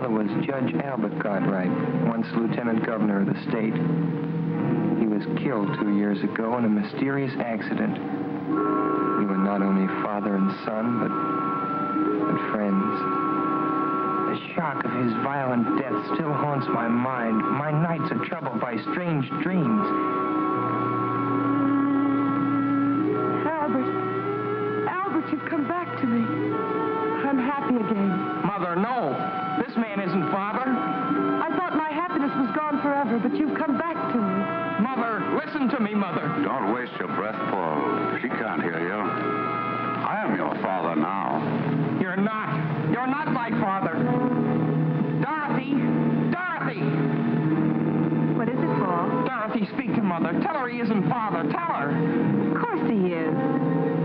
father was Judge Albert Cartwright, once lieutenant governor of the state. He was killed 2 years ago in a mysterious accident. We were not only father and son, but friends. The shock of his violent death still haunts my mind. My nights are troubled by strange dreams. Albert, you've come back to me. I'm happy again. Mother, no. This man isn't father. I thought my happiness was gone forever, but you've come back to me. Mother, listen to me, Mother. Don't waste your breath, Paul. She can't hear you. I am your father now. You're not. You're not my father. Dorothy! Dorothy! What is it, Paul? Dorothy, speak to Mother. Tell her he isn't father. Tell her. Of course he is.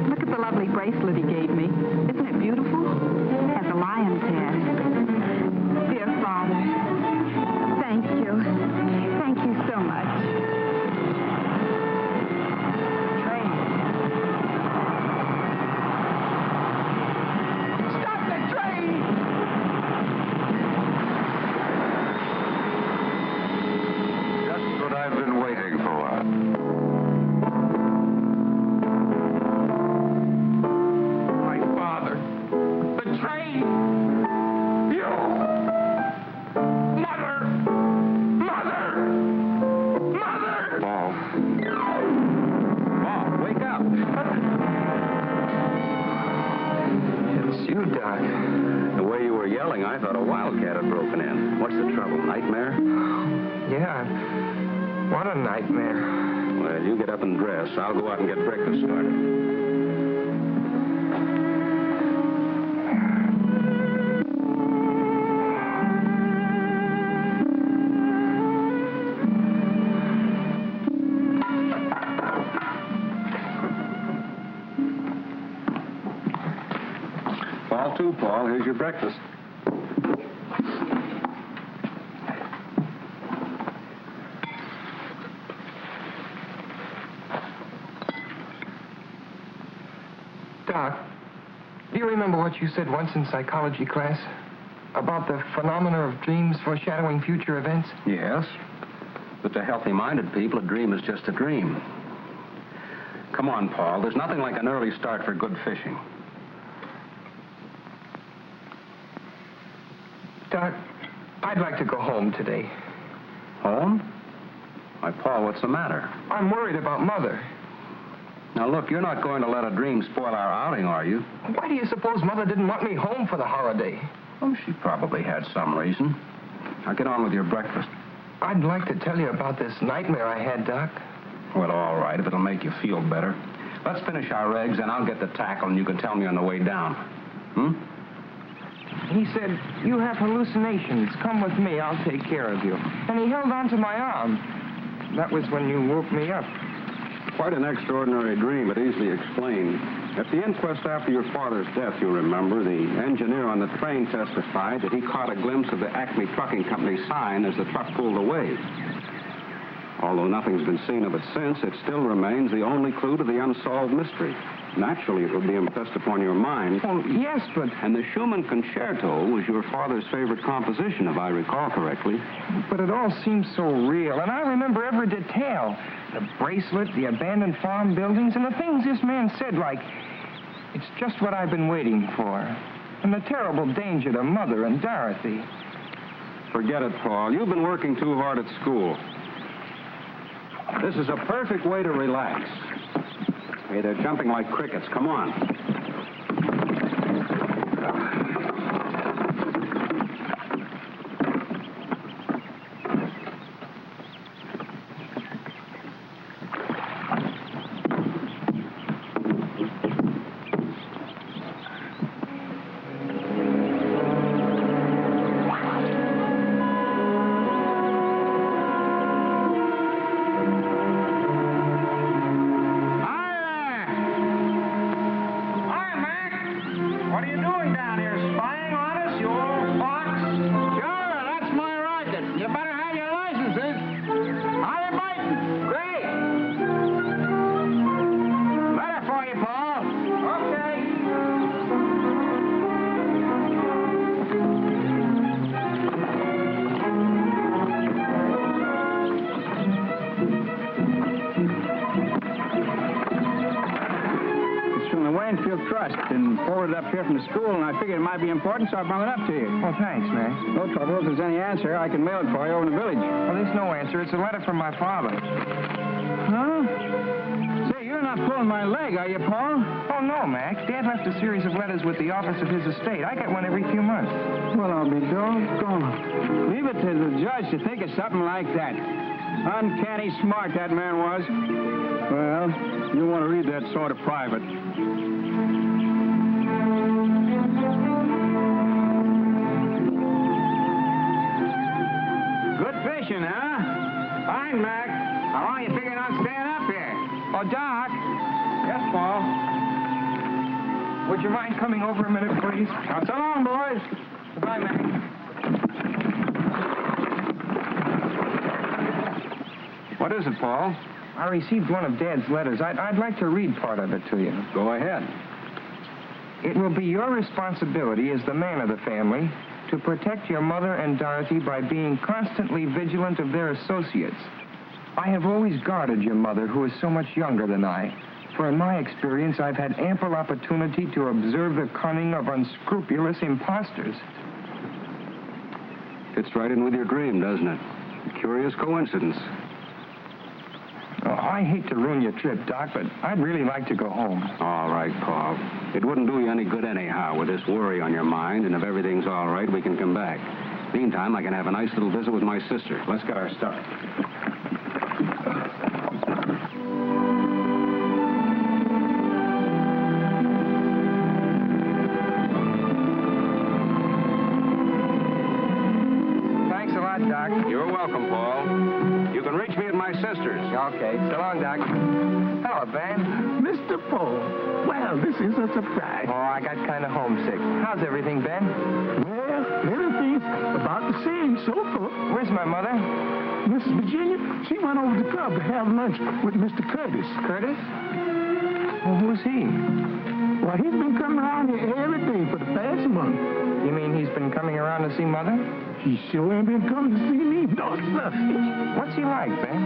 Look at the lovely bracelet he gave me. Isn't it beautiful? It has a lion's head. Dear Father, thank you. Thank you so much. Train. Stop the train! Just what I've been waiting for. My father. The train! You! Mother! Mother! Mother! Paul. Paul, wake up. It's you, Doc. The way you were yelling, I thought a wildcat had broken in. What's the trouble? Nightmare? Yeah. What a nightmare. Well, you get up and dress. I'll go out and get breakfast started. Fall to, Paul. Here's your breakfast. Doc, do you remember what you said once in psychology class? About the phenomena of dreams foreshadowing future events? Yes. But to healthy-minded people, a dream is just a dream. Come on, Paul. There's nothing like an early start for good fishing. Doc, I'd like to go home today. Home? Why, Paul, what's the matter? I'm worried about Mother. Now, look, you're not going to let a dream spoil our outing, are you? Why do you suppose Mother didn't want me home for the holiday? Oh, she probably had some reason. Now, get on with your breakfast. I'd like to tell you about this nightmare I had, Doc. Well, all right, if it'll make you feel better. Let's finish our eggs, and I'll get the tackle, and you can tell me on the way down. He said, you have hallucinations. Come with me. I'll take care of you. And he held onto my arm. That was when you woke me up. Quite an extraordinary dream, but easily explained. At the inquest after your father's death, you remember, the engineer on the train testified that he caught a glimpse of the Acme Trucking Company sign as the truck pulled away. Although nothing's been seen of it since, it still remains the only clue to the unsolved mystery. Naturally, it would be impressed upon your mind. Oh, yes, but... And the Schumann Concerto was your father's favorite composition, if I recall correctly. But it all seems so real, and I remember every detail. The bracelet, the abandoned farm buildings, and the things this man said, like, it's just what I've been waiting for. And the terrible danger to Mother and Dorothy. Forget it, Paul. You've been working too hard at school. This is a perfect way to relax. Hey, they're jumping like crickets. Come on. trust and forwarded up here from the school, and I figured it might be important, so I brought it up to you. Well, thanks, Max. No trouble. If there's any answer, I can mail it for you over in the village. Well, there's no answer. It's a letter from my father. Huh? Say, you're not pulling my leg, are you, Paul? Oh, no, Max. Dad left a series of letters with the office of his estate. I get one every few months. Well, I'll be doggone. Leave it to the judge to think of something like that. Uncanny smart that man was. Well, you want to read that sort of private. Good fishing, huh? Fine, Mac. How long you figuring on staying up here? Oh, Doc. Yes, Paul. Would you mind coming over a minute, please? Now, so long, boys. Goodbye, Max. What is it, Paul? I received one of Dad's letters. I'd like to read part of it to you. Go ahead. It will be your responsibility as the man of the family to protect your mother and Dorothy by being constantly vigilant of their associates. I have always guarded your mother, who is so much younger than I, for in my experience I've had ample opportunity to observe the cunning of unscrupulous impostors. Fits right in with your dream, doesn't it? A curious coincidence. Oh, I hate to ruin your trip, Doc, but I'd really like to go home. All right, Paul. It wouldn't do you any good anyhow with this worry on your mind, and if everything's all right, we can come back. Meantime, I can have a nice little visit with my sister. Let's get our stuff. Thanks a lot, Doc. You're welcome, Paul. You can reach me at my sister's. Okay, so long, Doc. Hello, Ben. Mr. Paul, well, this is a surprise. Oh, I got kind of homesick. How's everything, Ben? Well, everything's about the same so far. Where's my mother? Mrs. Virginia, she went over to the club to have lunch with Mr. Curtis. Curtis? Well, who's he? Well, he's been coming around here every day for the past month. You mean he's been coming around to see Mother? He sure ain't been coming to see me, no, sir. What's he like, Ben?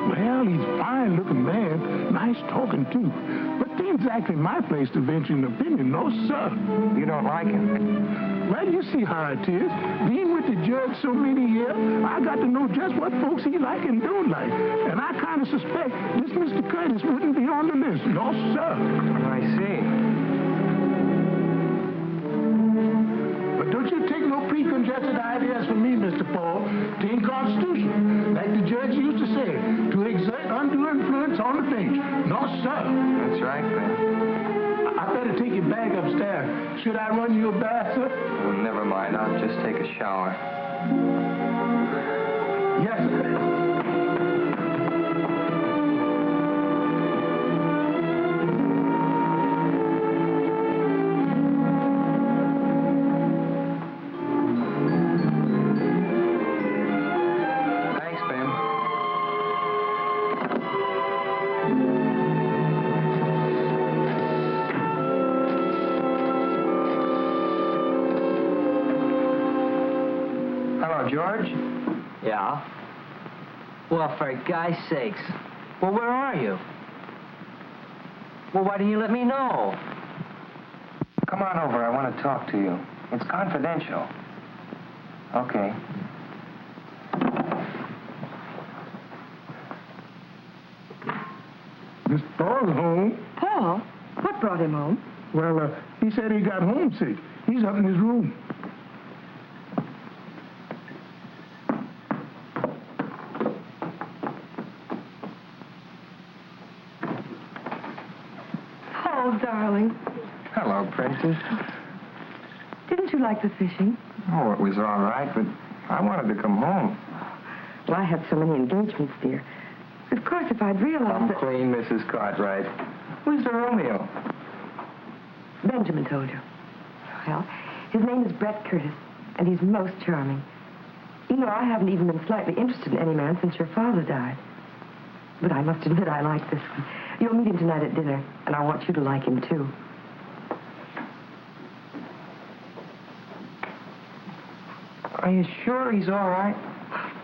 Well, he's a fine-looking man, nice talking, too. But it ain't exactly my place to venture an opinion, no, sir. You don't like him? Well, you see how it is. Being with the judge so many years, I got to know just what folks he like and don't like. And I kind of suspect this Mr. Curtis wouldn't be on the list, no, sir. I see. But don't you take no preconceived ideas from me, Mr. Paul. It ain't constitutional. Like the judge used to say, to exert undue influence on the bench. No, sir. That's right, Ben. I better take your bag upstairs. Should I run you a bath, sir? Oh, never mind. I'll just take a shower. Yes, sir. Thanks, Ben. Hello, George. Yeah? Well, for God's sakes. Well, where are you? Well, why didn't you let me know? Come on over. I want to talk to you. It's confidential. Okay. Mr. Paul's home. Paul? What brought him home? Well, he said he got homesick. He's up in his room. Paul, darling. Hello, Princess. Didn't you like the fishing? Oh, it was all right, but I wanted to come home. Well, I had so many engagements, dear. Of course, if I'd realized Come that... clean, Mrs. Cartwright. Where's the Romeo? Benjamin told you. Well, his name is Brett Curtis, and he's most charming. You know, I haven't even been slightly interested in any man since your father died. But I must admit I like this one. You'll meet him tonight at dinner, and I want you to like him, too. Are you sure he's all right?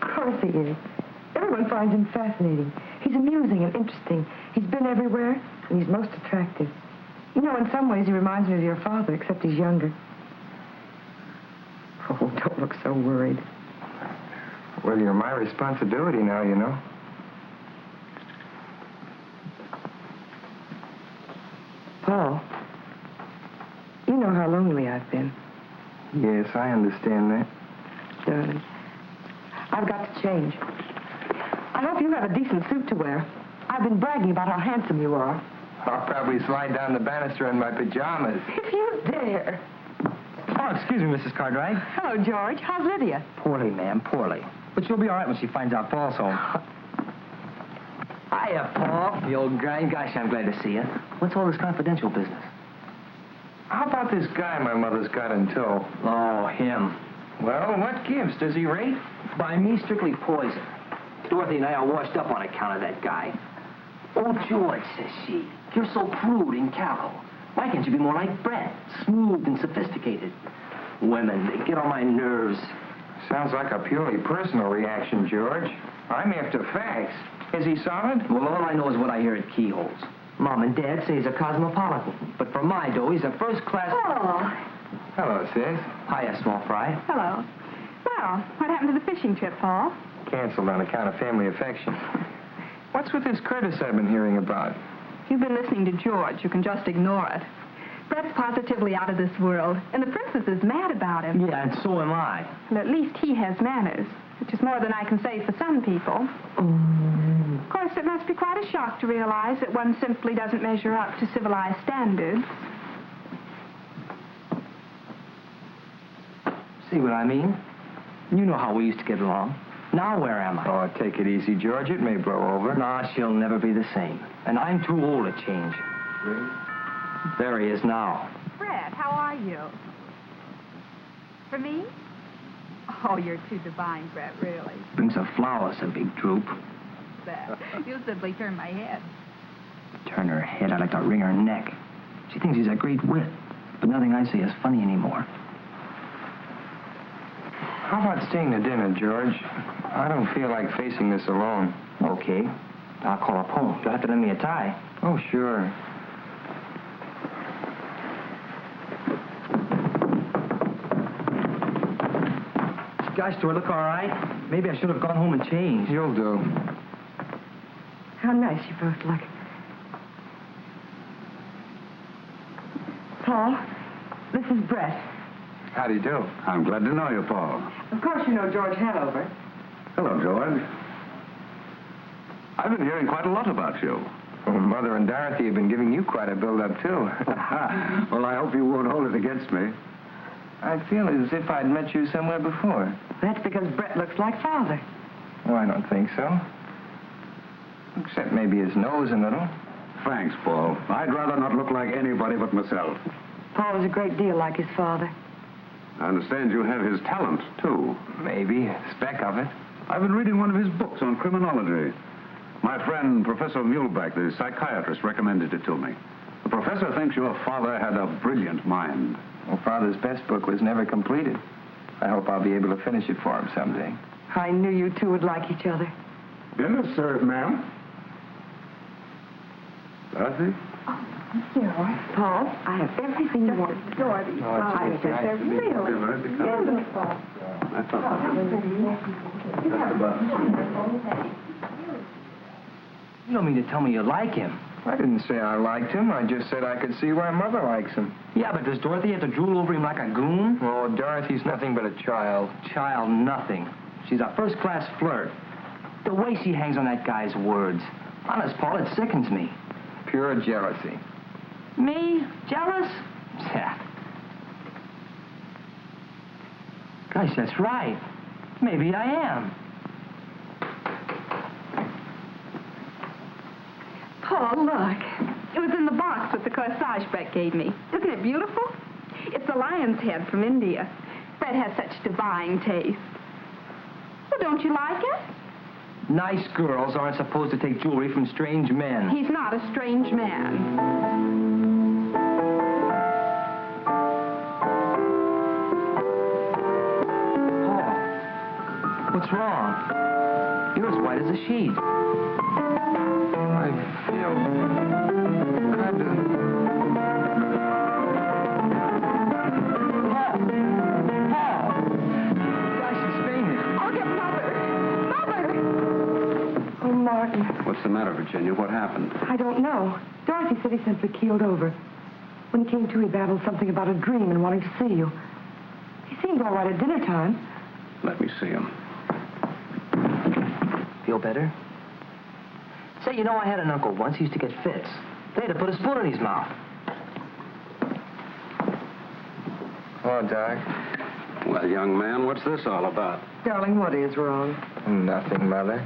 Of course he is. Everyone finds him fascinating. He's amusing and interesting. He's been everywhere, and he's most attractive. You know, in some ways, he reminds me of your father, except he's younger. Oh, don't look so worried. Well, you're my responsibility now, you know. Paul, you know how lonely I've been. Yes, I understand that. Darling, I've got to change. I hope you have a decent suit to wear. I've been bragging about how handsome you are. I'll probably slide down the banister in my pajamas. If you dare. Oh, excuse me, Mrs. Cartwright. Hello, George. How's Lydia? Poorly, ma'am, poorly. But she'll be all right when she finds out Paul's home. Hiya, Paul. The old grind. Gosh, I'm glad to see you. What's all this confidential business? How about this guy my mother's got in tow? Oh, him. Well, what gives? Does he rate? By me, strictly poison. Dorothy and I are washed up on account of that guy. Oh, George, says she, you're so crude and callow. Why can't you be more like Brett, smooth and sophisticated? Women, they get on my nerves. Sounds like a purely personal reaction, George. I'm after facts. Is he solid? Well, all I know is what I hear at keyholes. Mom and Dad say he's a cosmopolitan, but for my dough, he's a first-class... Oh. Hello, sis. Hiya, small fry. Hello. Well, what happened to the fishing trip, Paul? Canceled on account of family affection. What's with this Curtis I've been hearing about? If you've been listening to George, you can just ignore it. Brett's positively out of this world, and the princess is mad about him. Yeah, and so am I. Well, at least he has manners, which is more than I can say for some people. Of course, it must be quite a shock to realize that one simply doesn't measure up to civilized standards. See what I mean? You know how we used to get along. Now where am I? Oh, take it easy, George. It may blow over. Nah, she'll never be the same. And I'm too old to change. There he is now. Brett, how are you? For me? Oh, you're too divine, Brett, really. Brings her flowers, a big droop. Brett, you simply turn my head. Turn her head, I'd like to wring her neck. She thinks he's a great wit, but nothing I say is funny anymore. How about staying to dinner, George? I don't feel like facing this alone. Okay. I'll call up home. You'll have to lend me a tie. Oh, sure. Gosh, do I look all right? Maybe I should have gone home and changed. You'll do. How nice you both look. Paul, this is Brett. How do you do? I'm glad to know you, Paul. Of course you know George Hanover. Hello, George. I've been hearing quite a lot about you. Well, Mother and Dorothy have been giving you quite a build-up, too. Well, I hope you won't hold it against me. I feel as if I'd met you somewhere before. That's because Brett looks like Father. Oh, I don't think so. Except maybe his nose a little. Thanks, Paul. I'd rather not look like anybody but myself. Paul is a great deal like his father. I understand you have his talent, too. Maybe a speck of it. I've been reading one of his books on criminology. My friend, Professor Muleback, the psychiatrist, recommended it to me. The professor thinks your father had a brilliant mind. Well, Father's best book was never completed. I hope I'll be able to finish it for him someday. I knew you two would like each other. Dinner served, ma'am. Dorothy? Paul, I have everything you want. Dorothy, it's they're nice to meet you. really beautiful. I thought You don't mean to tell me you like him. I didn't say I liked him. I just said I could see why Mother likes him. Yeah, but does Dorothy have to drool over him like a goon? Oh, Dorothy's nothing but a child. Child, nothing. She's a first-class flirt. The way she hangs on that guy's words. Honest, Paul, it sickens me. Pure jealousy. Me? Jealous? Yeah. Gosh, that's right. Maybe I am. Paul, look. It was in the box with the corsage Brett gave me. Isn't it beautiful? It's a lion's head from India. Brett has such divine taste. Well, don't you like it? Nice girls aren't supposed to take jewelry from strange men. He's not a strange man. Paul, what's wrong? You're as white as a sheet. I feel kind of... Oh, Martin. What's the matter, Virginia? What happened? I don't know. Dorothy said he simply keeled over. When he came to, he babbled something about a dream and wanting to see you. He seemed all right at dinner time. Let me see him. Feel better? Say, you know, I had an uncle once. He used to get fits. They had to put a spoon in his mouth. Hello, Doc. Well, young man, what's this all about? Darling, what is wrong? Nothing, Mother.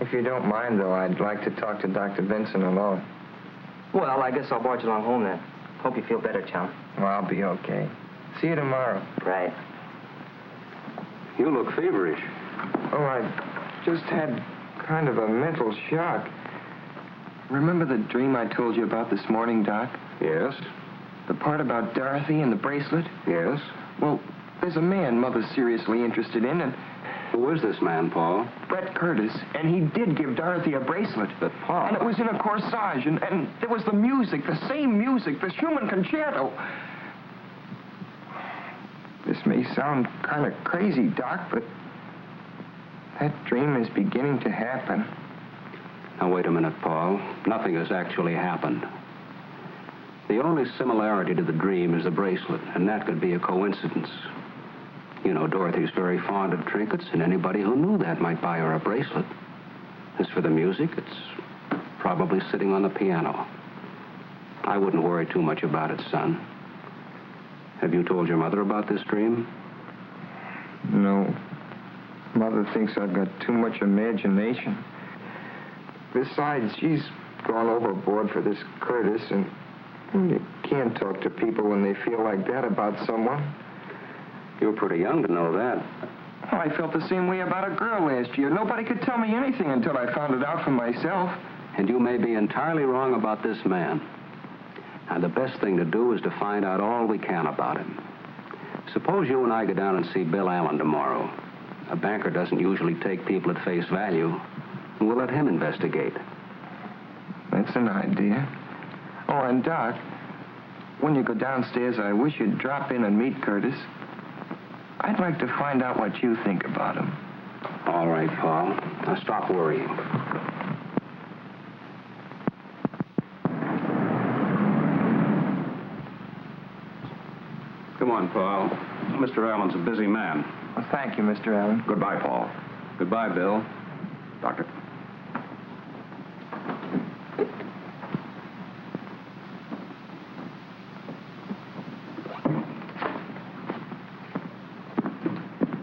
If you don't mind, though, I'd like to talk to Dr. Vincent alone. Well, I guess I'll barge along home then. Hope you feel better, chum. Well, I'll be okay. See you tomorrow. Right. You look feverish. Oh, I just had kind of a mental shock. Remember the dream I told you about this morning, Doc? Yes? The part about Dorothy and the bracelet? Yes? Well, there's a man Mother's seriously interested in, and... Who is this man, Paul? Brett Curtis, and he did give Dorothy a bracelet. But, Paul... And it was in a corsage, and there was the music, the same music, the Schumann concerto. This may sound kind of crazy, Doc, but that dream is beginning to happen. Now, wait a minute, Paul. Nothing has actually happened. The only similarity to the dream is the bracelet, and that could be a coincidence. You know, Dorothy's very fond of trinkets, and anybody who knew that might buy her a bracelet. As for the music, it's probably sitting on the piano. I wouldn't worry too much about it, son. Have you told your mother about this dream? No. Mother thinks I've got too much imagination. Besides, she's gone overboard for this Curtis, and you can't talk to people when they feel like that about someone. You're pretty young to know that. I felt the same way about a girl last year. Nobody could tell me anything until I found it out for myself. And you may be entirely wrong about this man. Now, the best thing to do is to find out all we can about him. Suppose you and I go down and see Bill Allen tomorrow. A banker doesn't usually take people at face value. We'll let him investigate. That's an idea. Oh, and Doc, when you go downstairs, I wish you'd drop in and meet Curtis. I'd like to find out what you think about him. All right, Paul. Now stop worrying. Come on, Paul. Mr. Allen's a busy man. Well, thank you, Mr. Allen. Goodbye, Paul. Goodbye, Bill. Doctor.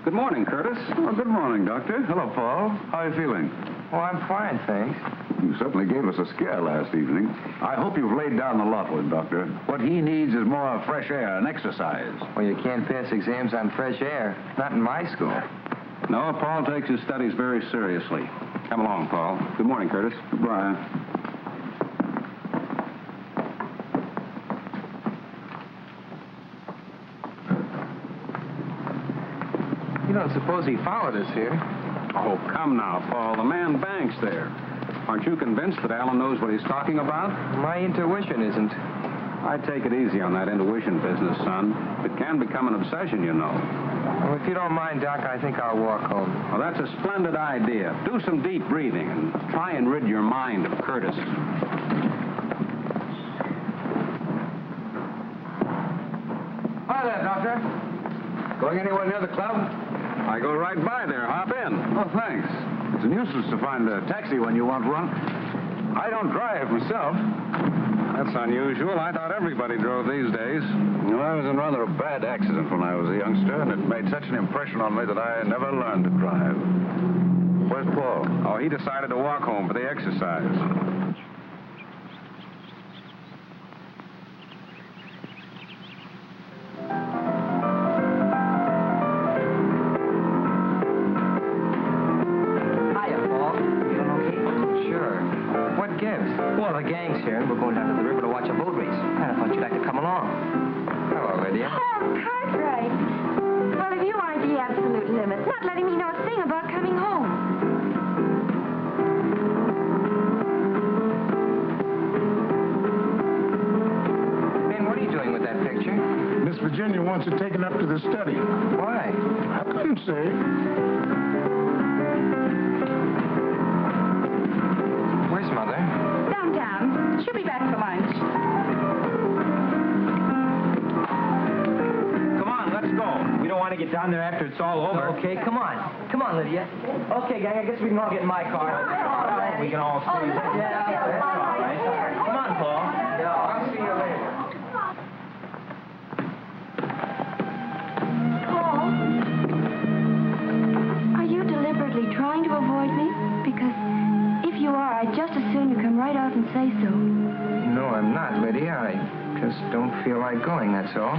Good morning, Curtis. Oh, good morning, Doctor. Hello, Paul. How are you feeling? Oh, I'm fine, thanks. You certainly gave us a scare last evening. I hope you've laid down the lot with Doctor. What he needs is more fresh air and exercise. Well, you can't pass exams on fresh air. Not in my school. No, Paul takes his studies very seriously. Come along, Paul. Good morning, Curtis. Goodbye. You don't suppose he followed us here? Oh, come now, Paul. The man banks there. Aren't you convinced that Allen knows what he's talking about? My intuition isn't. I'd take it easy on that intuition business, son. It can become an obsession, you know. Well, if you don't mind, Doc, I think I'll walk home. Well, that's a splendid idea. Do some deep breathing and try and rid your mind of Curtis. Hi there, Doctor. Going anywhere near the club? I go right by there. Hop in. Oh, thanks. It's a nuisance to find a taxi when you want one. I don't drive myself. That's unusual. I thought everybody drove these days. Well, I was in rather a bad accident when I was a youngster, and it made such an impression on me that I never learned to drive. Where's Paul? Oh, he decided to walk home for the exercise. Well, the gang's here, and we're going down to the river to watch a boat race. I thought you'd like to come along. Hello, Lydia. Paul Cartwright. Well, if you aren't the absolute limit, not letting me know a thing about coming home. Virginia wants it taken up to the study. Why? I couldn't say. Where's Mother? Downtown. She'll be back for lunch. Come on, let's go. We don't want to get down there after it's all over. Okay, come on. Come on, Lydia. Okay, gang, I guess we can all get in my car. We can all stay. Yeah, that's all right. Come on, Paul. Yeah, I'll see you later. Paul, are you deliberately trying to avoid me? Because if you are, I'd just as soon you come right out and say so. No, I'm not, Lydia. I just don't feel like going, that's all.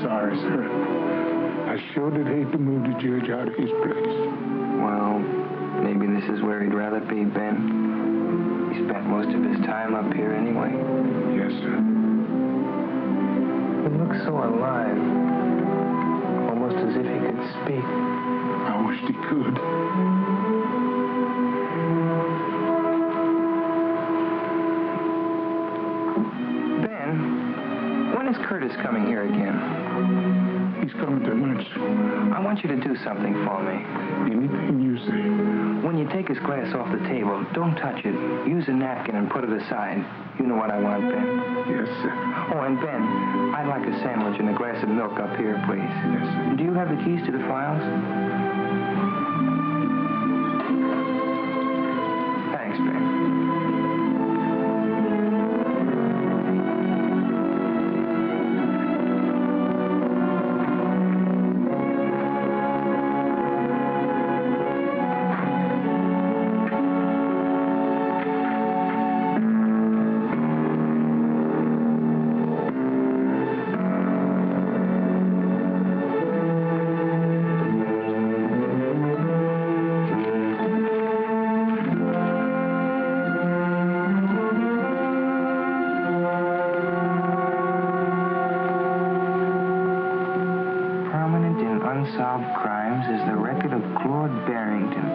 Sorry, sir. I sure did hate to move the judge out of his place. Well, maybe this is where he'd rather be, Ben. He spent most of his time up here anyway. Yes, sir. He looks so alive. Almost as if he could speak. I wished he could. Ben, when is Curtis coming here again? He's coming to lunch. I want you to do something for me. Anything you say. When you take his glass off the table, don't touch it. Use a napkin and put it aside. You know what I want, Ben. Yes, sir. Oh, and Ben, I'd like a sandwich and a glass of milk up here, please. Yes, sir. Do you have the keys to the files? Thanks, Ben. Unsolved Crimes is the record of Claude Barrington,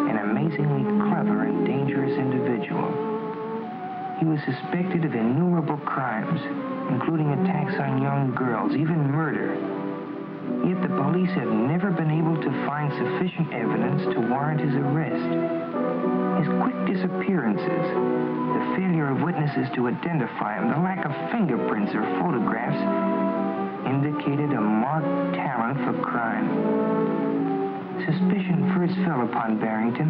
an amazingly clever and dangerous individual. He was suspected of innumerable crimes, including attacks on young girls, even murder. Yet the police have never been able to find sufficient evidence to warrant his arrest. His quick disappearances, the failure of witnesses to identify him, the lack of fingerprints or photographs indicated a marked talent for crime. Suspicion first fell upon Barrington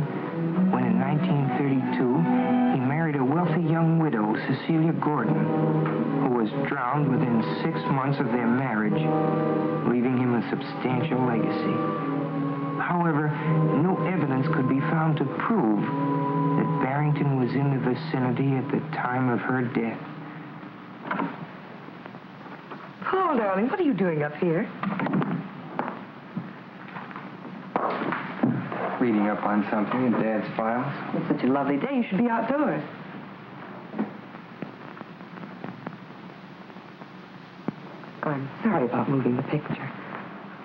when in 1932 he married a wealthy young widow, Cecilia Gordon, who was drowned within 6 months of their marriage, leaving him a substantial legacy. However, no evidence could be found to prove that Barrington was in the vicinity at the time of her death. Paul, darling, what are you doing up here? Reading up on something in Dad's files. It's such a lovely day. You should be outdoors. I'm sorry about moving the picture.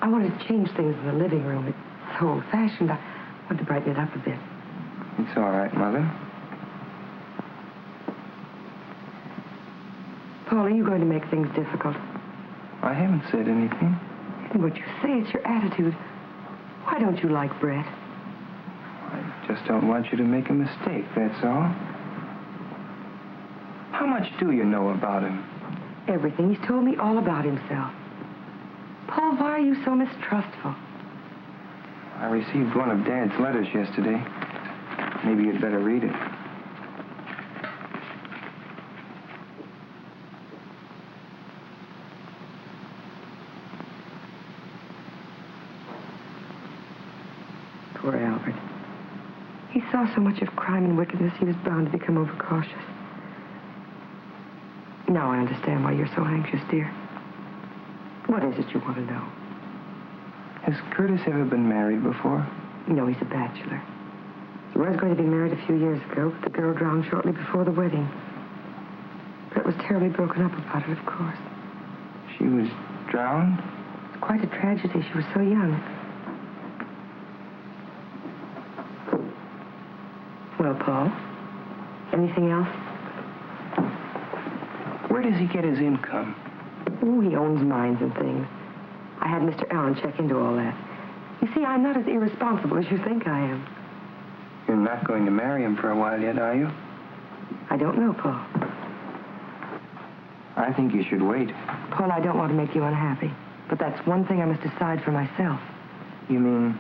I wanted to change things in the living room. It's so old-fashioned. I wanted to brighten it up a bit. It's all right, Mother. Paul, are you going to make things difficult? I haven't said anything. And what you say, it's your attitude. Why don't you like Brett? I just don't want you to make a mistake, that's all. How much do you know about him? Everything. He's told me all about himself. Paul, why are you so mistrustful? I received one of Dad's letters yesterday. Maybe you'd better read it. Poor Albert. He saw so much of crime and wickedness, he was bound to become overcautious. Now I understand why you're so anxious, dear. What is it you want to know? Has Curtis ever been married before? No, he's a bachelor. He was going to be married a few years ago, but the girl drowned shortly before the wedding. Brett was terribly broken up about it, of course. She was drowned? It's quite a tragedy. She was so young. Well, Paul, anything else? Where does he get his income? Oh, he owns mines and things. I had Mr. Allen check into all that. You see, I'm not as irresponsible as you think I am. You're not going to marry him for a while yet, are you? I don't know, Paul. I think you should wait. Paul, I don't want to make you unhappy. But that's one thing I must decide for myself. You mean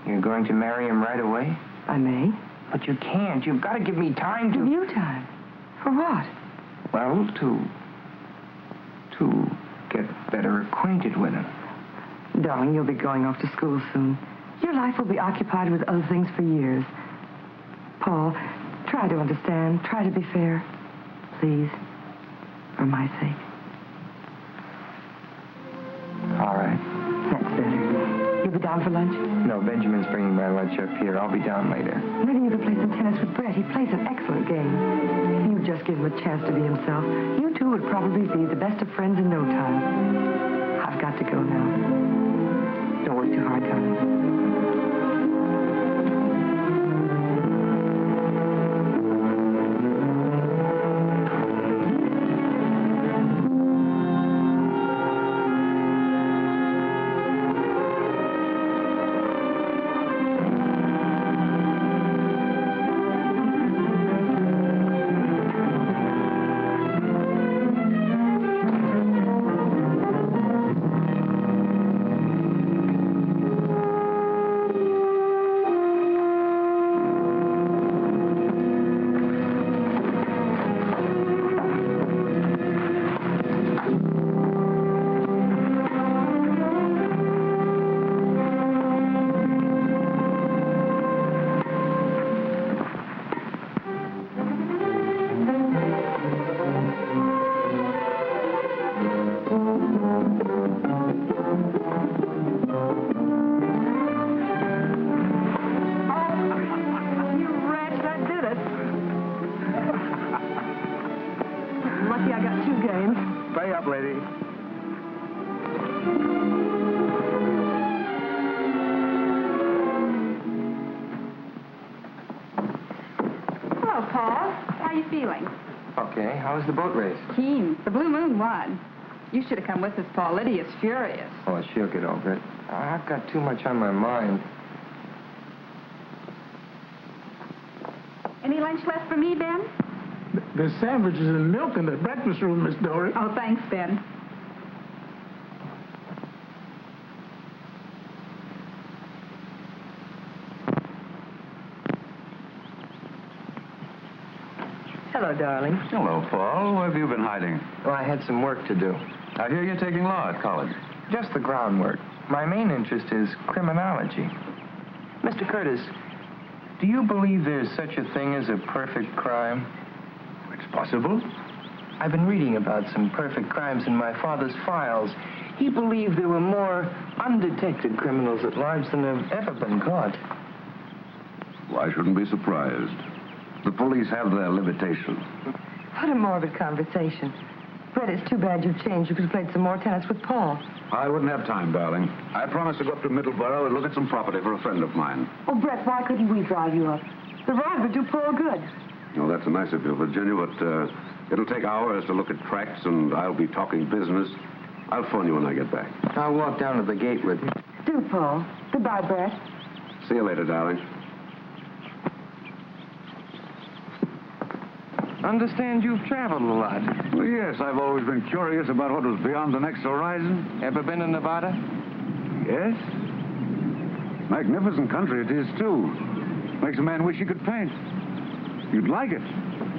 you're going to marry him right away? I may. But you can't. You've got to give me time to... Give you time? For what? Well, to get better acquainted with him. Darling, you'll be going off to school soon. Your life will be occupied with other things for years. Paul, try to understand. Try to be fair. Please. For my sake. All right. That's better. You'll be down for lunch? No, Benjamin's bringing my lunch up here. I'll be down later. Maybe you could play some tennis with Brett. He plays an excellent game. If you just give him a chance to be himself, you two would probably be the best of friends in no time. I've got to go now. Don't work too hard, darling. Okay, how was the boat race? Keen. The Blue Moon won. You should have come with us, Paul. Lydia's furious. Oh, she'll get over it. I've got too much on my mind. Any lunch left for me, Ben? There's sandwiches and milk in the breakfast room, Miss Dory. Oh, thanks, Ben. Hello, darling. Hello, Paul. Where have you been hiding? Well, I had some work to do. I hear you're taking law at college. Just the groundwork. My main interest is criminology. Mr. Curtis, do you believe there's such a thing as a perfect crime? It's possible. I've been reading about some perfect crimes in my father's files. He believed there were more undetected criminals at large than have ever been caught. Well, I shouldn't be surprised. The police have their limitations. What a morbid conversation. Brett, it's too bad you've changed. You could have played some more tennis with Paul. I wouldn't have time, darling. I promised to go up to Middleborough and look at some property for a friend of mine. Oh, Brett, why couldn't we drive you up? The ride would do Paul good. Oh, that's nice of you, Virginia, but it'll take hours to look at tracks, and I'll be talking business. I'll phone you when I get back. I'll walk down to the gate with you. Do, Paul. Goodbye, Brett. See you later, darling. Understand you've traveled a lot. Well, yes, I've always been curious about what was beyond the next horizon. Ever been to Nevada? Yes. Magnificent country it is, too. Makes a man wish he could paint. You'd like it.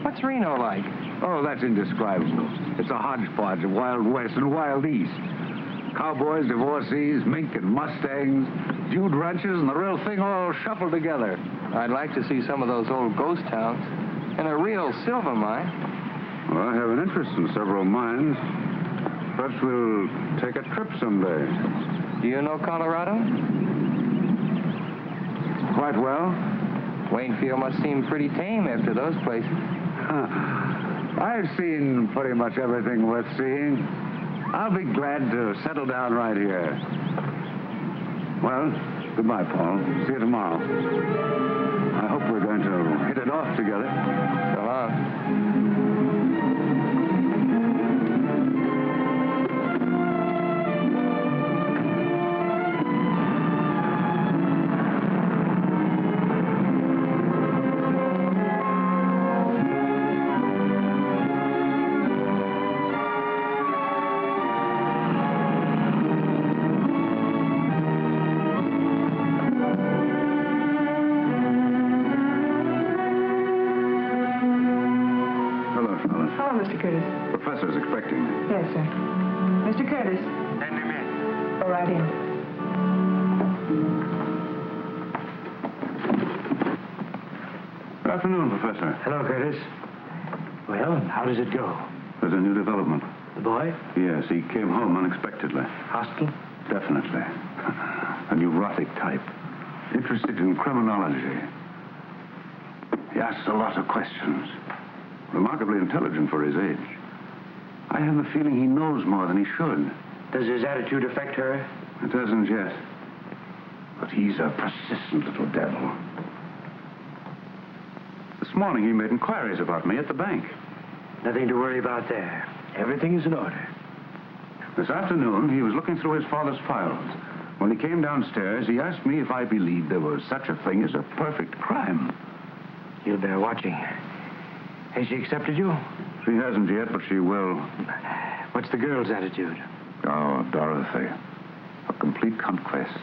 What's Reno like? Oh, that's indescribable. It's a hodgepodge of Wild West and Wild East. Cowboys, divorcees, mink and mustangs, feud ranches, and the real thing all shuffled together. I'd like to see some of those old ghost towns. And a real silver mine. Well, I have an interest in several mines. Perhaps we'll take a trip someday. Do you know Colorado? Quite well. Waynfield must seem pretty tame after those places. I've seen pretty much everything worth seeing. I'll be glad to settle down right here. Well, goodbye, Paul. See you tomorrow. I hope we're going to hit it off together. So long. Mr. Curtis. Professor's expecting me. Yes, sir. Mr. Curtis. Send him in. Go right in. Good afternoon, Professor. Hello, Curtis. Well, how does it go? There's a new development. The boy? Yes, he came home unexpectedly. Hostile? Definitely. A neurotic type. Interested in criminology. He asks a lot of questions. Remarkably intelligent for his age. I have the feeling he knows more than he should. Does his attitude affect her? It hasn't yet. But he's a persistent little devil. This morning he made inquiries about me at the bank. Nothing to worry about there. Everything is in order. This afternoon he was looking through his father's files. When he came downstairs, he asked me if I believed there was such a thing as a perfect crime. You'll bear watching. Has she accepted you? She hasn't yet, but she will. What's the girl's attitude? Oh, Dorothy. A complete conquest.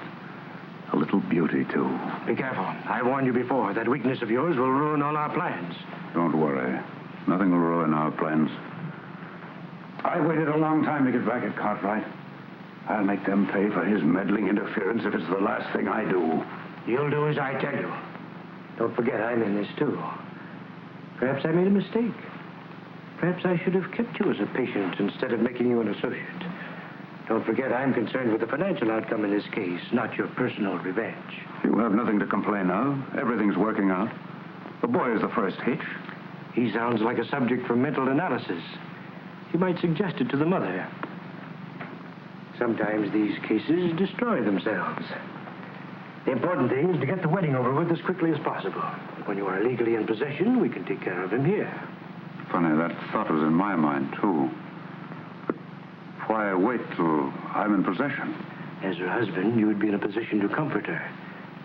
A little beauty, too. Be careful. I warned you before. That weakness of yours will ruin all our plans. Don't worry. Nothing will ruin our plans. I waited a long time to get back at Cartwright. I'll make them pay for his meddling interference if it's the last thing I do. You'll do as I tell you. Don't forget, I'm in this, too. Perhaps I made a mistake. Perhaps I should have kept you as a patient instead of making you an associate. Don't forget, I'm concerned with the financial outcome in this case, not your personal revenge. You have nothing to complain of. Everything's working out. The boy is the first hitch. He sounds like a subject for mental analysis. You might suggest it to the mother. Sometimes these cases destroy themselves. The important thing is to get the wedding over with as quickly as possible. When you are legally in possession, we can take care of him here. Funny, that thought was in my mind, too. But why wait till I'm in possession? As her husband, you would be in a position to comfort her.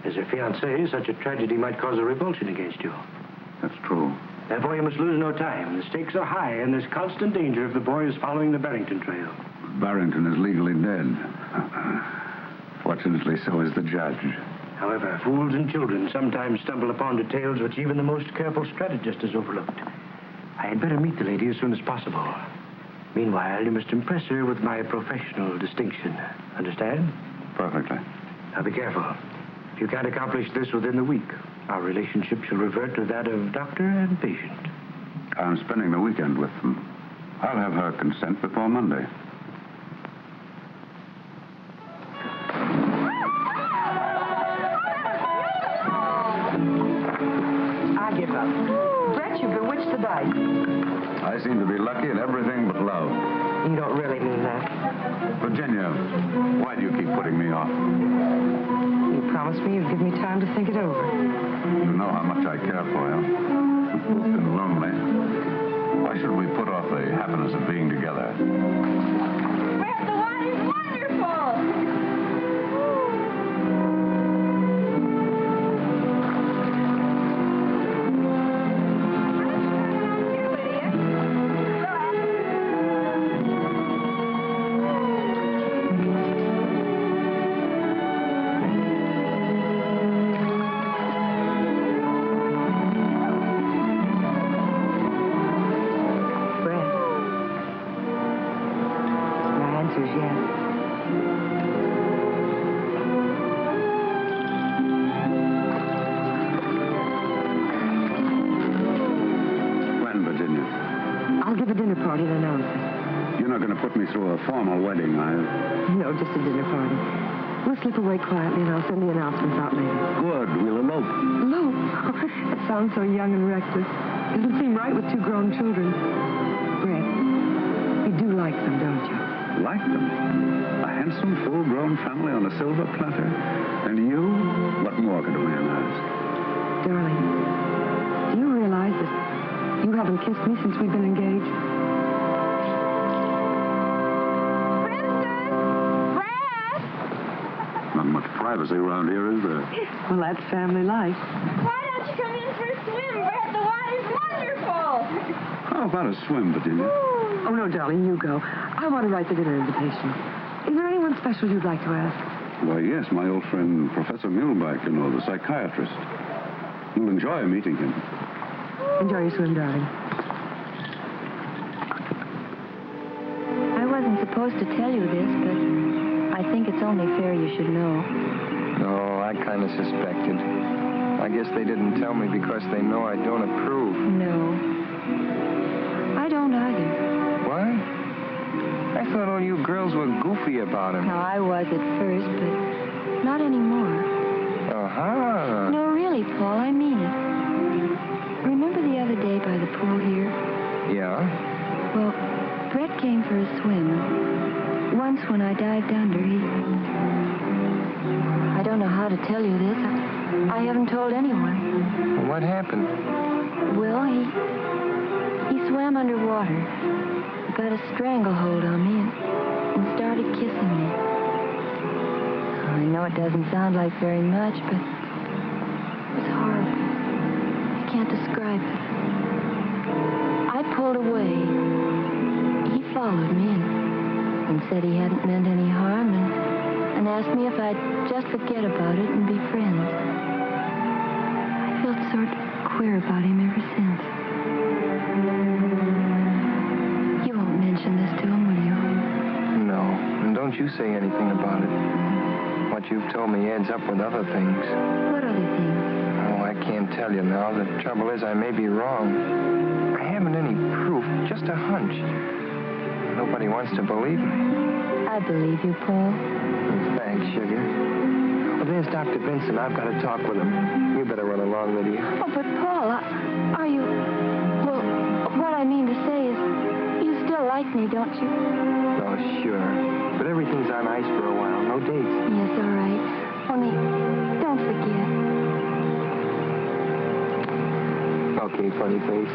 As her fiancé, such a tragedy might cause a revulsion against you. That's true. Therefore, you must lose no time. The stakes are high, and there's constant danger if the boy is following the Barrington trail. Barrington is legally dead. Fortunately, so is the judge. However, fools and children sometimes stumble upon details which even the most careful strategist has overlooked. I had better meet the lady as soon as possible. Meanwhile, you must impress her with my professional distinction. Understand? Perfectly. Now, be careful. If you can't accomplish this within the week, our relationship shall revert to that of doctor and patient. I'm spending the weekend with them. I'll have her consent before Monday. I give up. Brett, you bewitched the dice. I seem to be lucky in everything but love. You don't really mean that. Virginia, why do you keep putting me off? You promised me you'd give me time to think it over. You know how much I care for you. We've both been lonely. Why should we put off the happiness of being together? Brett, the wine is wonderful! Through a formal wedding, No, just a dinner party. We'll slip away quietly, and I'll send the announcements out later. Good. We'll elope. Elope? That sounds so young and reckless. It doesn't seem right with two grown children. do like them, don't you? Like them? A handsome, full-grown family on a silver platter? And you? What more could a man ask? Darling, do you realize that you haven't kissed me since we've been engaged? Not much privacy around here, is there? Well, that's family life. Why don't you come in for a swim, Brett? The water's wonderful. How about a swim, Virginia? Oh, no, darling, you go. I want to write the dinner invitation. Is there anyone special you'd like to ask? Why, yes, my old friend, Professor Muehlbach, you know, the psychiatrist. You'll enjoy meeting him. Enjoy your swim, darling. I wasn't supposed to tell you this, but I think it's only fair you should know. Oh, I kind of suspected. I guess they didn't tell me because they know I don't approve. No. I don't either. What? I thought all you girls were goofy about him. Now, I was at first, but not anymore. Uh-huh. No, really, Paul, I mean it. Remember the other day by the pool here? Yeah? Well, Brett came for a swim. Once when I dived under, I don't know how to tell you this. I haven't told anyone. What happened? Well, he swam underwater, got a stranglehold on me, and started kissing me. I know it doesn't sound like very much, but it was horrible. I can't describe it. I pulled away. He followed me and said he hadn't meant any harm and asked me if I'd just forget about it and be friends. I felt sort of queer about him ever since. You won't mention this to him, will you? No. And don't you say anything about it. What you've told me adds up with other things. What other things? Oh, I can't tell you now. The trouble is I may be wrong. I haven't any proof, just a hunch. Nobody wants to believe me. I believe you, Paul. Thanks, sugar. Well, there's Dr. Vincent. I've got to talk with him. You better run along, Lydia. Oh, but Paul, are you... Well, what I mean to say is, you still like me, don't you? Oh, sure. But everything's on ice for a while. No dates. Yes, all right. Only, don't forget. Okay, funny face.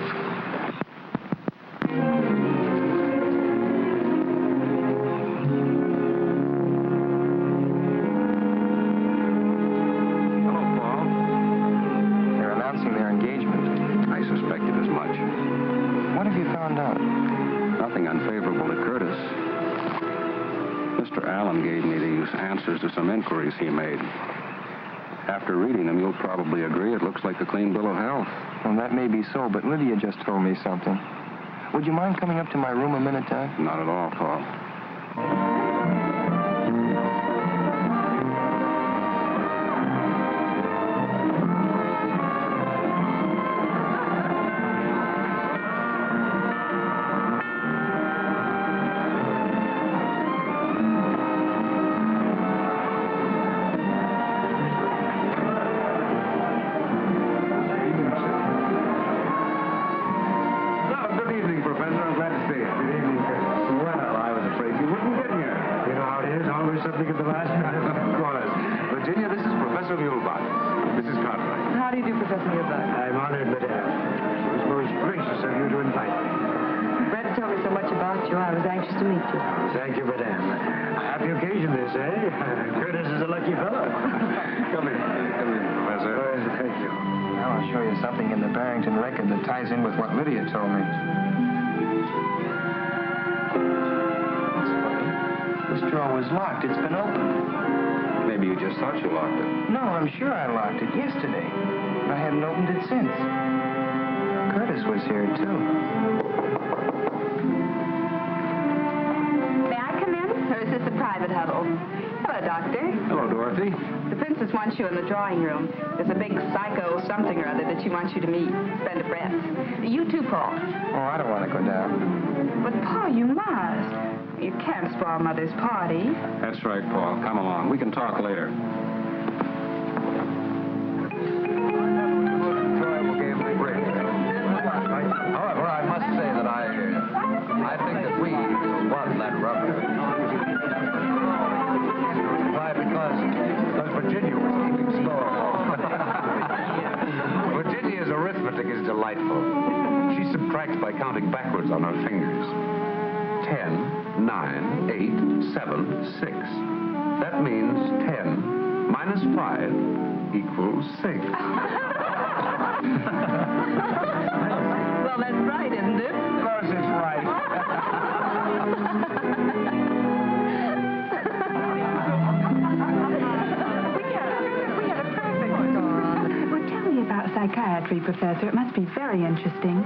Answers to some inquiries he made. After reading them, you'll probably agree it looks like a clean bill of health. Well, that may be so, but Lydia just told me something. Would you mind coming up to my room a minute, Dad? Not at all, Paul. Something at the last minute? Of course. Virginia, this is Professor Muehlbach. Mrs. Cartwright. How do you do, Professor Muehlbach? I'm honored, madame. It was most gracious of you to invite me. Brett told me so much about you, I was anxious to meet you. Thank you, madame. A happy occasion, this, eh? Curtis is a lucky fellow. Come in, Professor. Thank you. Now I'll show you something in the Barrington record that ties in with what Lydia told me. This drawer was locked. It's been opened. Maybe you just thought you locked it. No, I'm sure I locked it yesterday. I haven't opened it since. Curtis was here, too. May I come in? Or is this a private huddle? Hello, Doctor. Hello, Dorothy. The princess wants you in the drawing room. There's a big psycho something or other that she wants you to meet. Friend of Brett's. You too, Paul. Oh, I don't want to go down. But, Paul, you must. You can't spoil Mother's party. That's right, Paul. Come along. We can talk later. However, I must say that I think that we counting backwards on her fingers. 10, 9, 8, 7, 6. That means 10 minus 5 equals 6. Well, that's right, isn't it? Of course it's right. We had a perfect storm. Well, tell me about psychiatry, Professor. It must be very interesting.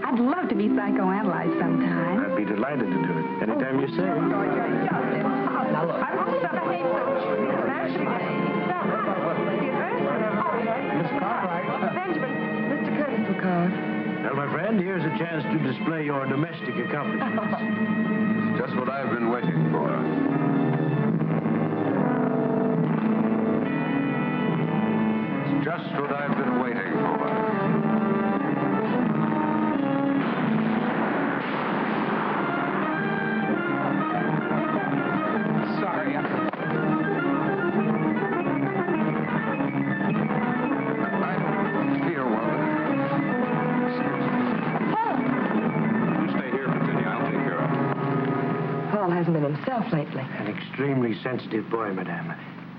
I'd love to be psychoanalyzed sometime. I'd be delighted to do it. Anytime you say. Now, look. Miss Cartwright. Benjamin, Mr. Curtis will call. Well, my friend, here's a chance to display your domestic accomplishments. It's just what I've been waiting for. It's just what I've been waiting for. Sorry. Here, woman. You stay here, Virginia. I'll take care of it. Paul hasn't been himself lately. An extremely sensitive boy, madame.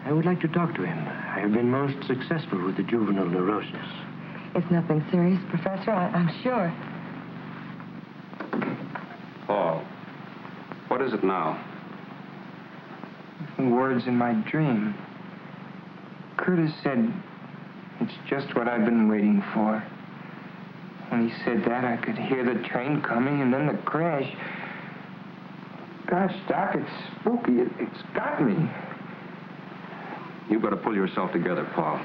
I would like to talk to him. I have been most successful with the juvenile neurosis. It's nothing serious, Professor, I'm sure. Paul, what is it now? Words in my dream. Curtis said, it's just what I've been waiting for. When he said that, I could hear the train coming and then the crash. Gosh, Doc, it's spooky. It's got me. You've got to pull yourself together, Paul.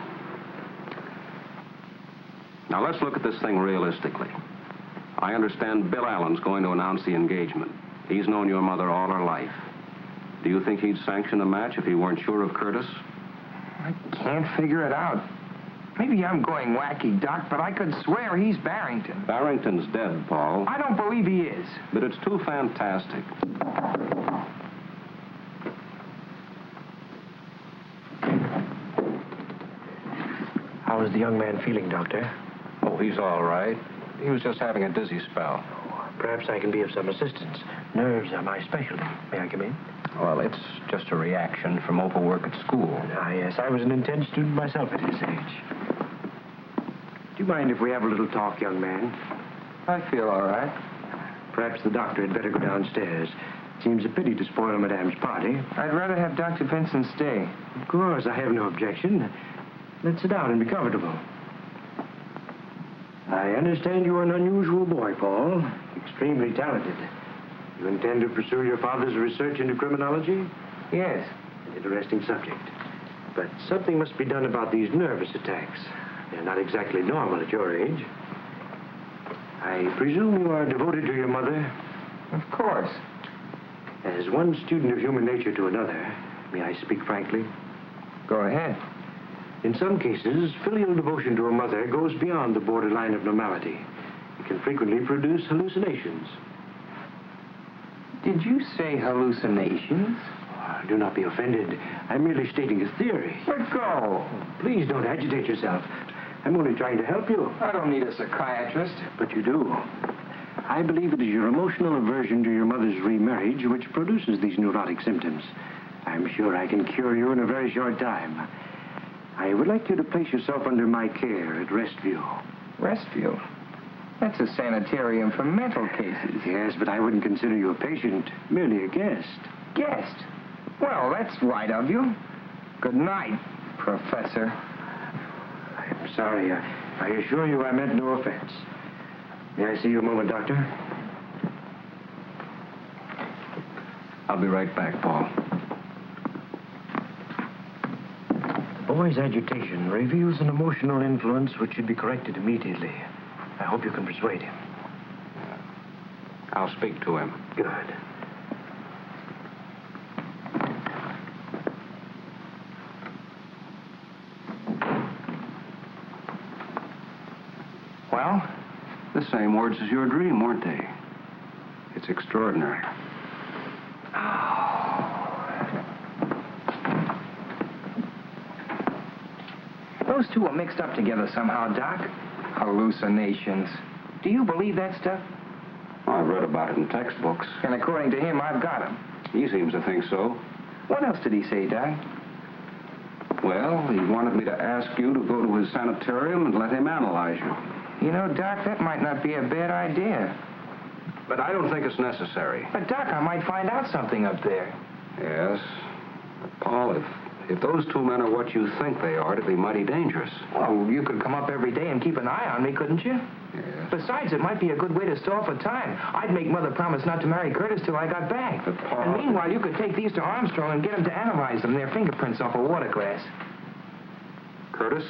Now, let's look at this thing realistically. I understand Bill Allen's going to announce the engagement. He's known your mother all her life. Do you think he'd sanction a match if he weren't sure of Curtis? I can't figure it out. Maybe I'm going wacky, Doc, but I could swear he's Barrington. Barrington's dead, Paul. I don't believe he is. But it's too fantastic. How is the young man feeling, Doctor? Oh, he's all right. He was just having a dizzy spell. Perhaps I can be of some assistance. Nerves are my specialty. May I come in? Well, it's just a reaction from overwork at school. Ah, yes. I was an intense student myself at his age. Do you mind if we have a little talk, young man? I feel all right. Perhaps the doctor had better go downstairs. Seems a pity to spoil Madame's party. I'd rather have Dr. Vincent stay. Of course, I have no objection. Let's sit down and be comfortable. I understand you are an unusual boy, Paul. Extremely talented. You intend to pursue your father's research into criminology? Yes. An interesting subject. But something must be done about these nervous attacks. They're not exactly normal at your age. I presume you are devoted to your mother? Of course. As one student of human nature to another, may I speak frankly? Go ahead. In some cases, filial devotion to a mother goes beyond the borderline of normality. It can frequently produce hallucinations. Did you say hallucinations? Oh, do not be offended. I'm merely stating a theory. Let go. Please don't agitate yourself. I'm only trying to help you. I don't need a psychiatrist. But you do. I believe it is your emotional aversion to your mother's remarriage which produces these neurotic symptoms. I'm sure I can cure you in a very short time. I would like you to place yourself under my care at Restview. Restview? That's a sanitarium for mental cases. Yes, but I wouldn't consider you a patient, merely a guest. Guest? Well, that's right of you. Good night, Professor. I'm sorry. I assure you I meant no offense. May I see you a moment, Doctor? I'll be right back, Paul. The boy's agitation reveals an emotional influence which should be corrected immediately. I hope you can persuade him. I'll speak to him. Good. Well? The same words as your dream, weren't they? It's extraordinary. Those two are mixed up together somehow, Doc. Hallucinations. Do you believe that stuff? I've read about it in textbooks. And according to him, I've got him. He seems to think so. What else did he say, Doc? Well, he wanted me to ask you to go to his sanitarium and let him analyze you. You know, Doc, that might not be a bad idea. But I don't think it's necessary. But, Doc, I might find out something up there. Yes. But, Paul, if those two men are what you think they are, it'd be mighty dangerous. Well, you could come up every day and keep an eye on me, couldn't you? Yes. Besides, it might be a good way to stall for time. I'd make Mother promise not to marry Curtis till I got back. But, Paul... And meanwhile, you could take these to Armstrong and get him to analyze them, their fingerprints off a water glass. Curtis?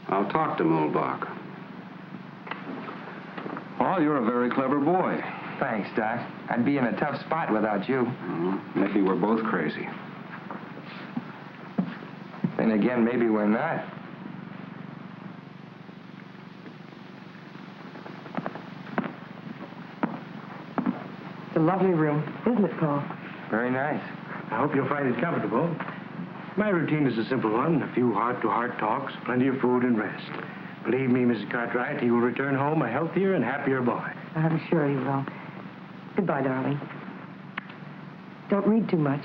I'll talk to Mulbach. Paul, you're a very clever boy. Thanks, Doc. I'd be in a tough spot without you. Maybe we're both crazy. Then again, maybe we're not. It's a lovely room, isn't it, Paul? Very nice. I hope you'll find it comfortable. My routine is a simple one. A few heart-to-heart talks, plenty of food, and rest. Believe me, Mrs. Cartwright, he will return home a healthier and happier boy. I'm sure he will. Goodbye, darling. Don't read too much.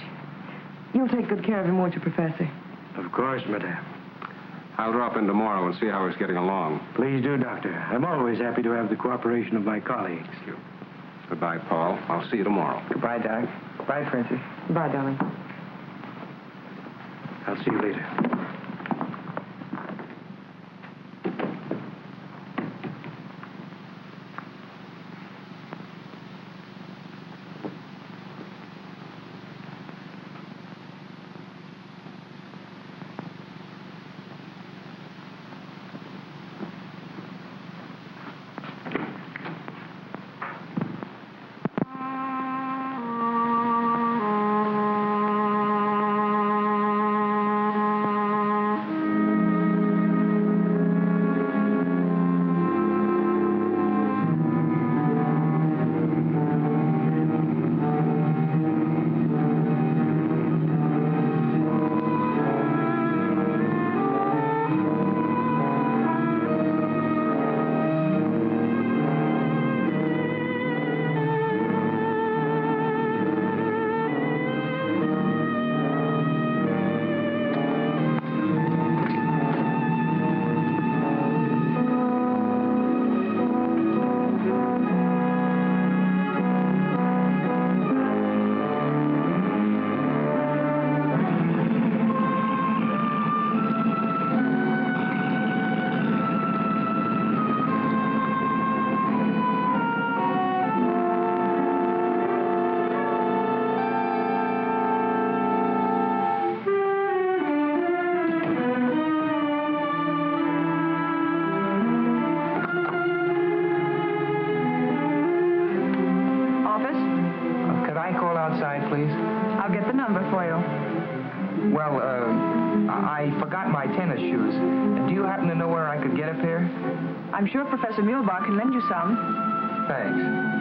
You'll take good care of him, won't you, Professor? Of course, madame. I'll drop in tomorrow and see how he's getting along. Please do, Doctor. I'm always happy to have the cooperation of my colleagues. Goodbye, Paul. I'll see you tomorrow. Goodbye, Doc. Bye, Princess. Goodbye, darling. I'll see you later. I forgot my tennis shoes. Do you happen to know where I could get a pair? I'm sure Professor Mulbach can lend you some. Thanks.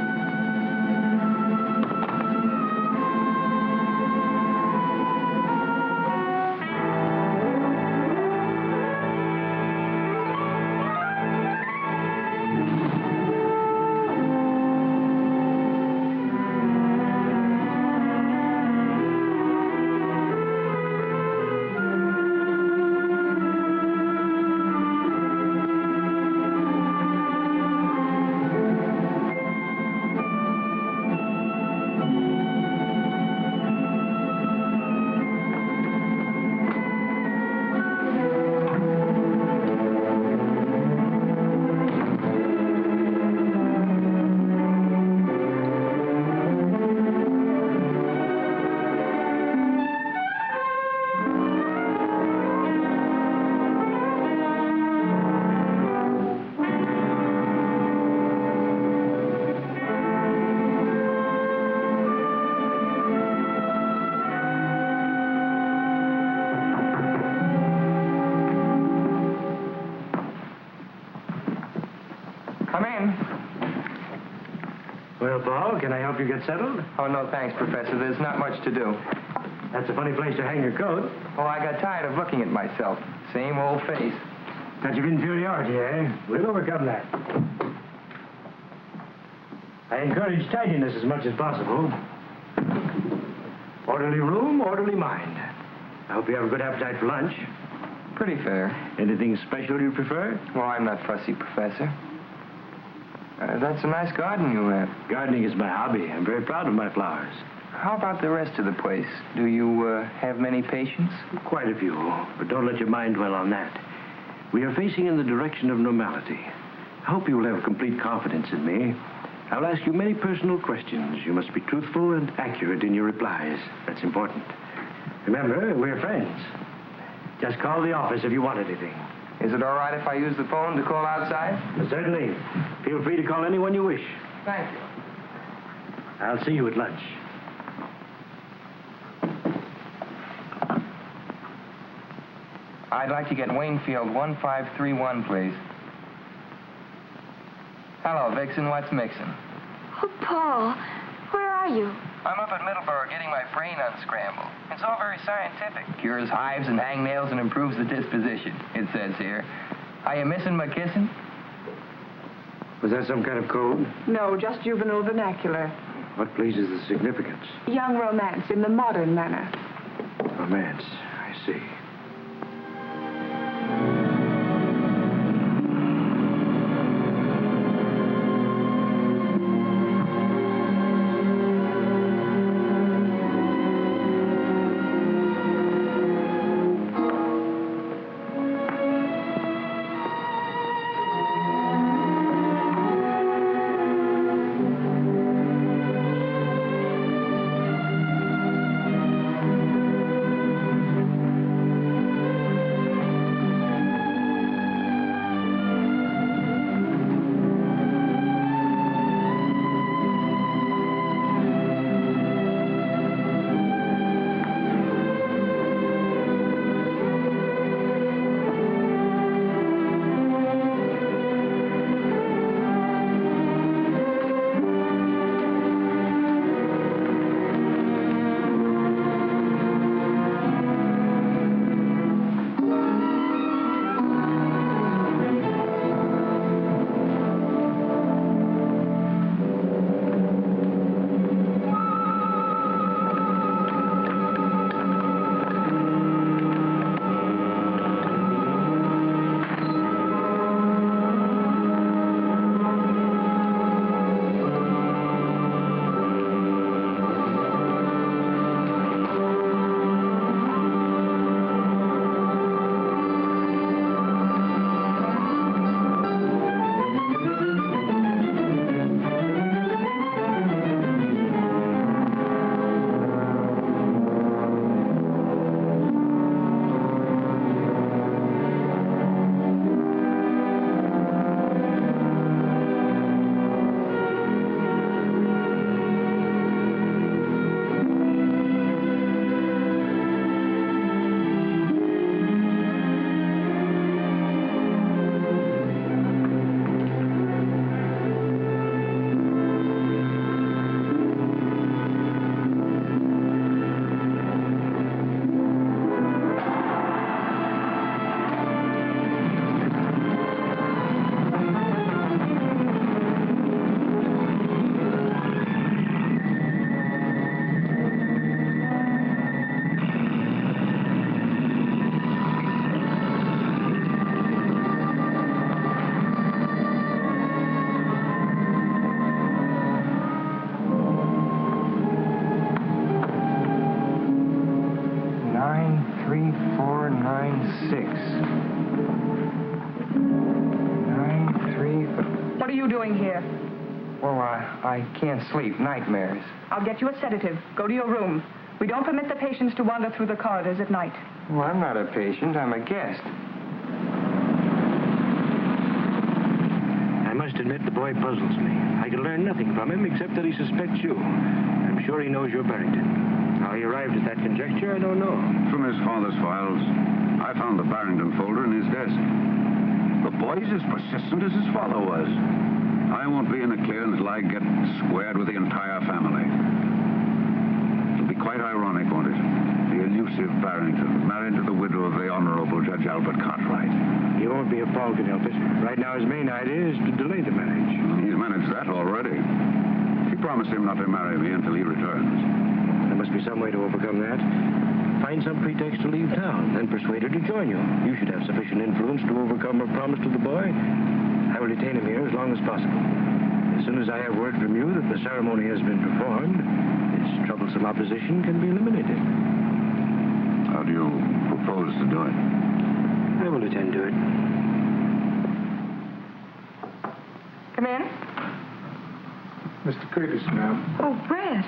Well, Paul, can I help you get settled? Oh, no, thanks, Professor. There's not much to do. That's a funny place to hang your coat. Oh, I got tired of looking at myself. Same old face. Touch of inferiority, eh? We'll overcome that. I encourage tidiness as much as possible. Orderly room, orderly mind. I hope you have a good appetite for lunch. Pretty fair. Anything special you prefer? Well, I'm not fussy, Professor. That's a nice garden you have. Gardening is my hobby. I'm very proud of my flowers. How about the rest of the place? Do you have many patients? Quite a few, but don't let your mind dwell on that. We are facing in the direction of normality. I hope you will have complete confidence in me. I'll ask you many personal questions. You must be truthful and accurate in your replies. That's important. Remember, we're friends. Just call the office if you want anything. Is it all right if I use the phone to call outside? Certainly. Feel free to call anyone you wish. Thank you. I'll see you at lunch. I'd like to get Waynfield 1531, please. Hello, Vixen. What's mixing? Oh, Paul, where are you? I'm up at Middleborough getting my brain unscrambled. It's all very scientific. Cures hives and hangnails and improves the disposition, it says here. Are you missing my kissing? Was that some kind of code? No, just juvenile vernacular. What pleases the significance? Young romance in the modern manner. Romance. I see. What are you doing here? Well, I can't sleep. Nightmares. I'll get you a sedative. Go to your room. We don't permit the patients to wander through the corridors at night. Well, I'm not a patient. I'm a guest. I must admit the boy puzzles me. I can learn nothing from him except that he suspects you. I'm sure he knows you're Barrington. How he arrived at that conjecture, I don't know. From his father's files, I found the Barrington folder in his desk. The boy's as persistent as his father was. I won't be in the clear until I get squared with the entire family. It'll be quite ironic, won't it? The elusive Barrington, married to the widow of the Honorable Judge Albert Cartwright. He won't be if Paul can help it. Right now, his main idea is to delay the marriage. He's managed that already. promised him not to marry me until he returns. There must be some way to overcome that. Find some pretext to leave town, then persuade her to join you. You should have sufficient influence to overcome her promise to the boy. I will detain him here as long as possible. As soon as I have word from you that the ceremony has been performed, this troublesome opposition can be eliminated. How do you propose to do it? I will attend to it. Come in. Mr. Curtis, ma'am. Oh, Brett.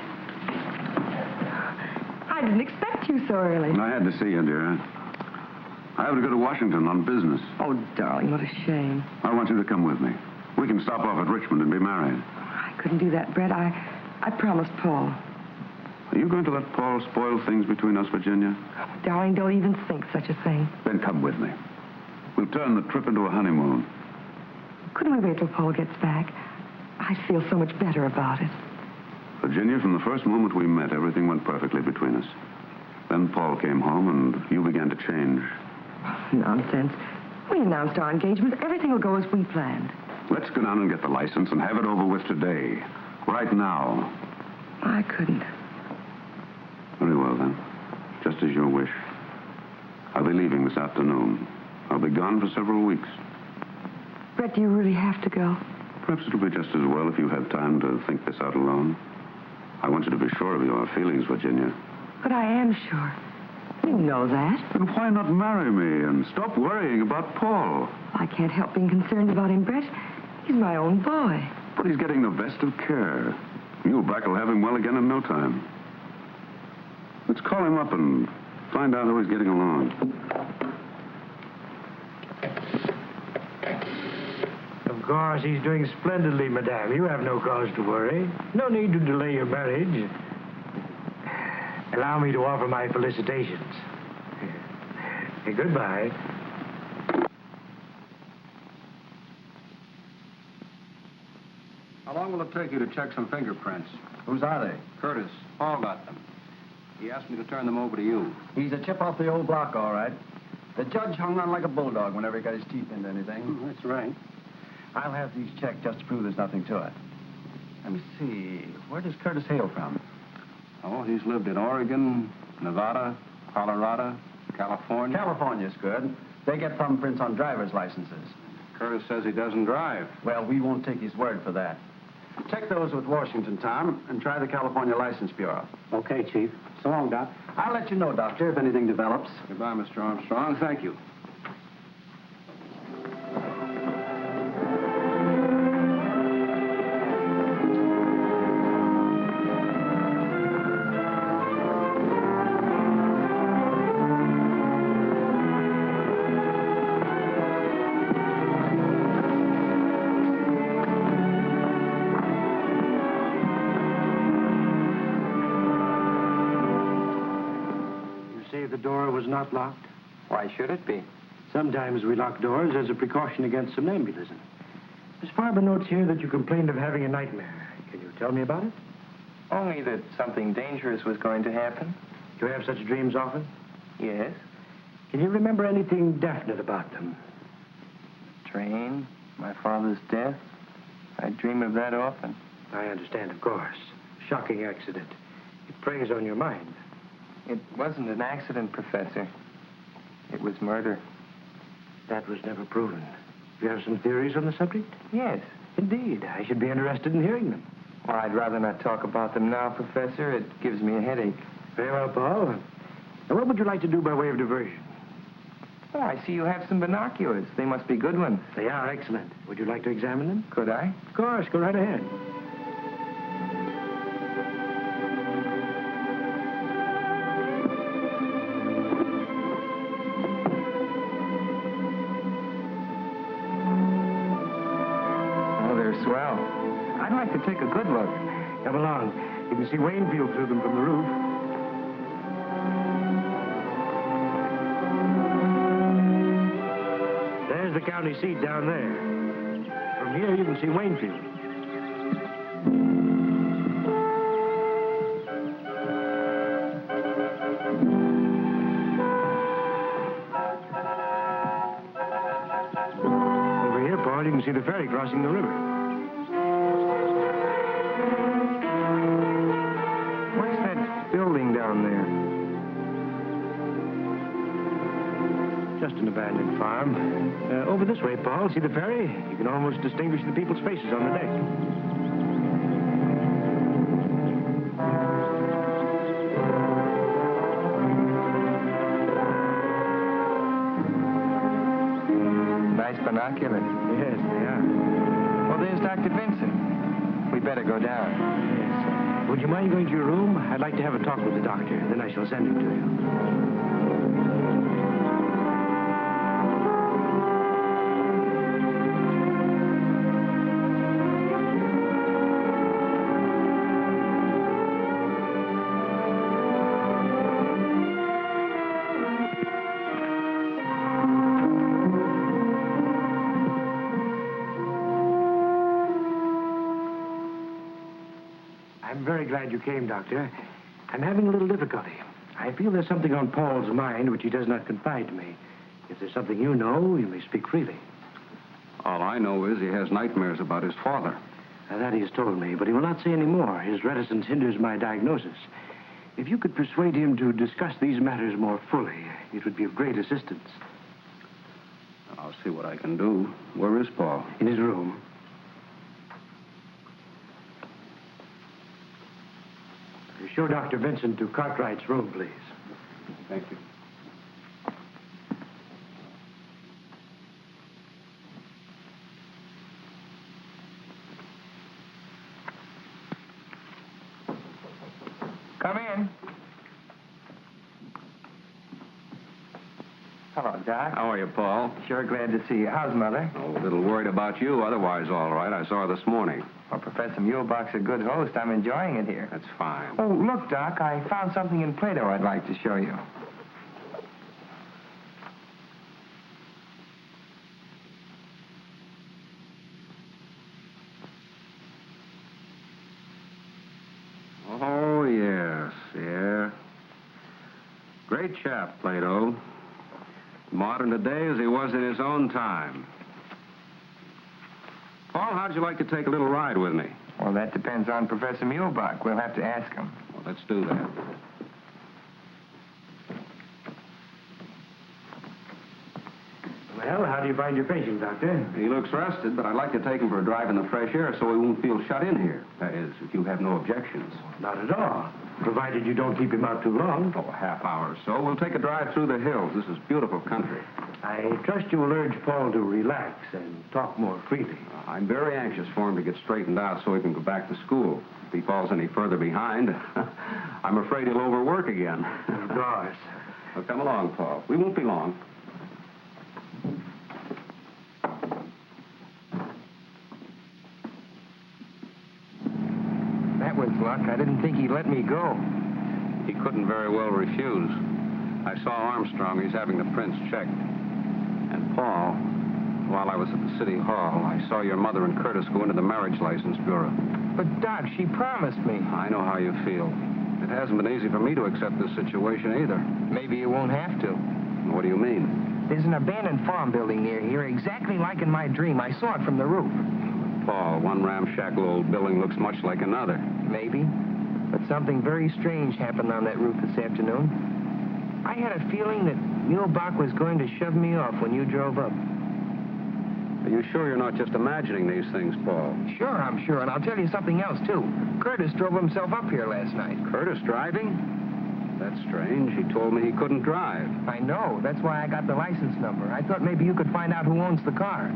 I didn't expect you so early. I had to see you, dear. I have to go to Washington on business. Oh, darling, what a shame. I want you to come with me. We can stop off at Richmond and be married. I couldn't do that, Brett. I promised Paul. Are you going to let Paul spoil things between us, Virginia? Darling, don't even think such a thing. Then come with me. We'll turn the trip into a honeymoon. Couldn't we wait till Paul gets back? I'd feel so much better about it. Virginia, from the first moment we met, everything went perfectly between us. Then Paul came home, and you began to change. Nonsense. We announced our engagement. Everything will go as we planned. Let's go down and get the license and have it over with today. Right now. I couldn't. Very well, then. Just as you wish. I'll be leaving this afternoon. I'll be gone for several weeks. Brett, do you really have to go? Perhaps it'll be just as well if you have time to think this out alone. I want you to be sure of your feelings, Virginia. But I am sure. You know that. Then why not marry me and stop worrying about Paul? I can't help being concerned about him, Brett. He's my own boy. But he's getting the best of care. Muleback will have him well again in no time. Let's call him up and find out how he's getting along. Of course, he's doing splendidly, madame. You have no cause to worry. No need to delay your marriage. Allow me to offer my felicitations. Goodbye. How long will it take you to check some fingerprints? Whose are they? Curtis. Paul got them. He asked me to turn them over to you. He's a chip off the old block, all right. The judge hung on like a bulldog whenever he got his teeth into anything. That's right. I'll have these checked just to prove there's nothing to it. Let me see. Where does Curtis hail from? Oh, he's lived in Oregon, Nevada, Colorado, California. California's good. They get thumbprints on driver's licenses. Curtis says he doesn't drive. Well, we won't take his word for that. Check those with Washington, Tom, and try the California License Bureau. Okay, Chief. So long, Doc. I'll let you know, Doctor, if anything develops. Goodbye, Mr. Armstrong. Thank you. Not locked. Why should it be? Sometimes we lock doors as a precaution against somnambulism. Miss Farber notes here that you complained of having a nightmare. Can you tell me about it? Only that something dangerous was going to happen. Do you have such dreams often? Yes. Can you remember anything definite about them? Train, my father's death. I dream of that often. I understand, of course. Shocking accident. It preys on your mind. It wasn't an accident, Professor. It was murder. That was never proven. You have some theories on the subject? Yes. Indeed. I should be interested in hearing them. Well, I'd rather not talk about them now, Professor. It gives me a headache. Very well, Paul. Now, what would you like to do by way of diversion? Oh, I see you have some binoculars. They must be good ones. They are excellent. Would you like to examine them? Could I? Of course. Go right ahead. Swell. I'd like to take a good look. Come along. You can see Waynfield through them from the roof. There's the county seat down there. From here, you can see Waynfield. Over here, Paul, you can see the ferry crossing the river. down there? Just an abandoned farm. Over this way, Paul. See the ferry? You can almost distinguish the people's faces on the deck. Nice binoculars. Yes, they are. Well, there's Dr. Vincent. We better go down. Yes. Would you mind going to your room? I'd like to have a talk with the doctor. Then I shall send him to you. I'm very glad you came, Doctor. I'm having a little difficulty. I feel there's something on Paul's mind which he does not confide to me. If there's something you know, you may speak freely. All I know is he has nightmares about his father. That he has told me, but he will not say any more. His reticence hinders my diagnosis. If you could persuade him to discuss these matters more fully, it would be of great assistance. I'll see what I can do. Where is Paul? In his room. Show Dr. Vincent to Cartwright's room, please. Thank you. Come in. Hello, Doc. How are you, Paul? Sure glad to see you. How's Mother? Oh, a little worried about you. Otherwise, all right. I saw her this morning. Well, Professor Muehlbach's a good host. I'm enjoying it here. That's fine. Oh, look, Doc, I found something in Plato I'd like to show you. Oh, yes, yeah. Great chap, Plato. Modern today as he was in his own time. Paul, how'd you like to take a little ride with me? Well, that depends on Professor Muehlbach. We'll have to ask him. Well, let's do that. Well, how do you find your patient, Doctor? He looks rested, but I'd like to take him for a drive in the fresh air so he won't feel shut in here. That is, if you have no objections. Not at all. Provided you don't keep him out too long. Oh, a half hour or so. We'll take a drive through the hills. This is beautiful country. I trust you will urge Paul to relax and talk more freely. I'm very anxious for him to get straightened out so he can go back to school. If he falls any further behind, I'm afraid he'll overwork again. Of course. Well, come along, Paul. We won't be long. That was luck. I didn't think he'd let me go. He couldn't very well refuse. I saw Armstrong. He's having the prints checked. And Paul, while I was at the city hall, I saw your mother and Curtis go into the marriage license bureau. But, Doc, she promised me. I know how you feel. It hasn't been easy for me to accept this situation either. Maybe you won't have to. What do you mean? There's an abandoned farm building near here, exactly like in my dream. I saw it from the roof. Paul, one ramshackle old building looks much like another. Maybe. But something very strange happened on that roof this afternoon. I had a feeling that Muehlbach was going to shove me off when you drove up. Are you sure you're not just imagining these things, Paul? Sure, I'm sure. And I'll tell you something else, too. Curtis drove himself up here last night. Curtis driving? That's strange. He told me he couldn't drive. I know. That's why I got the license number. I thought maybe you could find out who owns the car.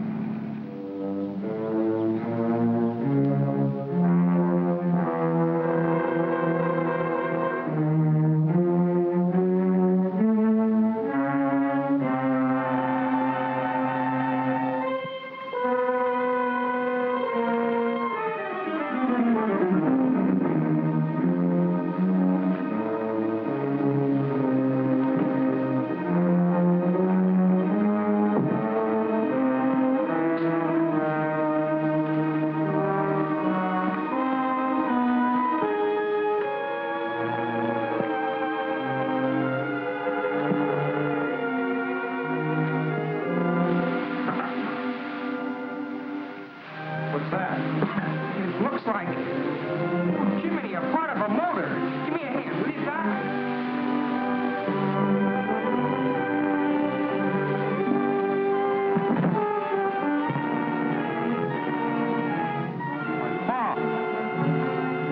Paul!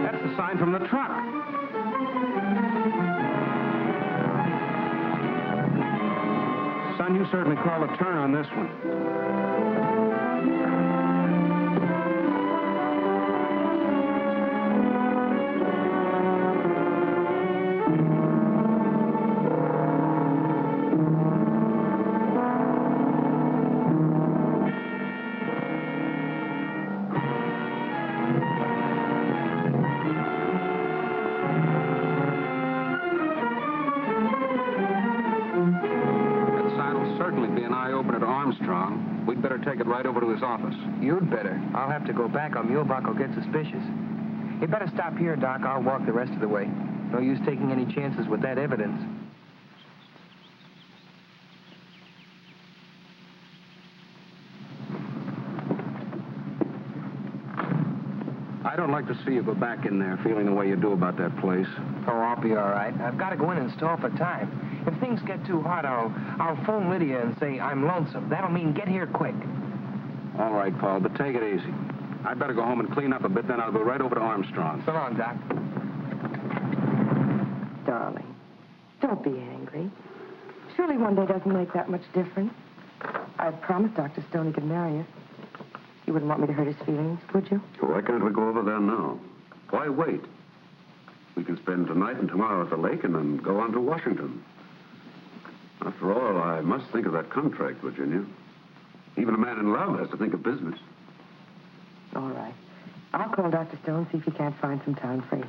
That's the sign from the truck. Son, you certainly called a turn on this one. We'd better take it right over to his office. You'd better. I'll have to go back or Mulebuck will get suspicious. You'd better stop here, Doc. I'll walk the rest of the way. No use taking any chances with that evidence. I don't like to see you go back in there feeling the way you do about that place. Oh, I'll be all right. I've got to go in and stall for time. If things get too hot, I'll phone Lydia and say I'm lonesome. That'll mean get here quick. All right, Paul, but take it easy. I'd better go home and clean up a bit, then I'll go right over to Armstrong. So long, Doc. Darling, don't be angry. Surely one day doesn't make that much difference. I promised Dr. Stone he could marry us. You wouldn't want me to hurt his feelings, would you? Why can't we go over there now? Why wait? We can spend tonight and tomorrow at the lake and then go on to Washington. After all, I must think of that contract, Virginia. Even a man in love has to think of business. All right. I'll call Dr. Stone, see if he can't find some time free.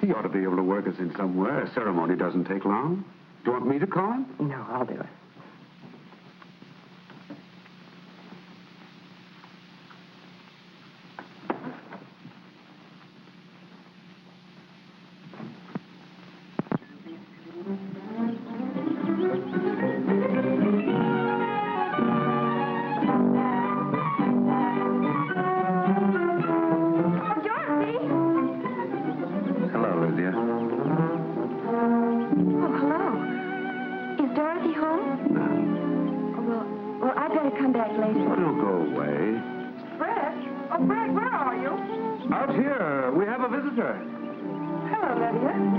He ought to be able to work us in somewhere. A ceremony doesn't take long. Do you want me to call him? No, I'll do it. Hello, Lydia.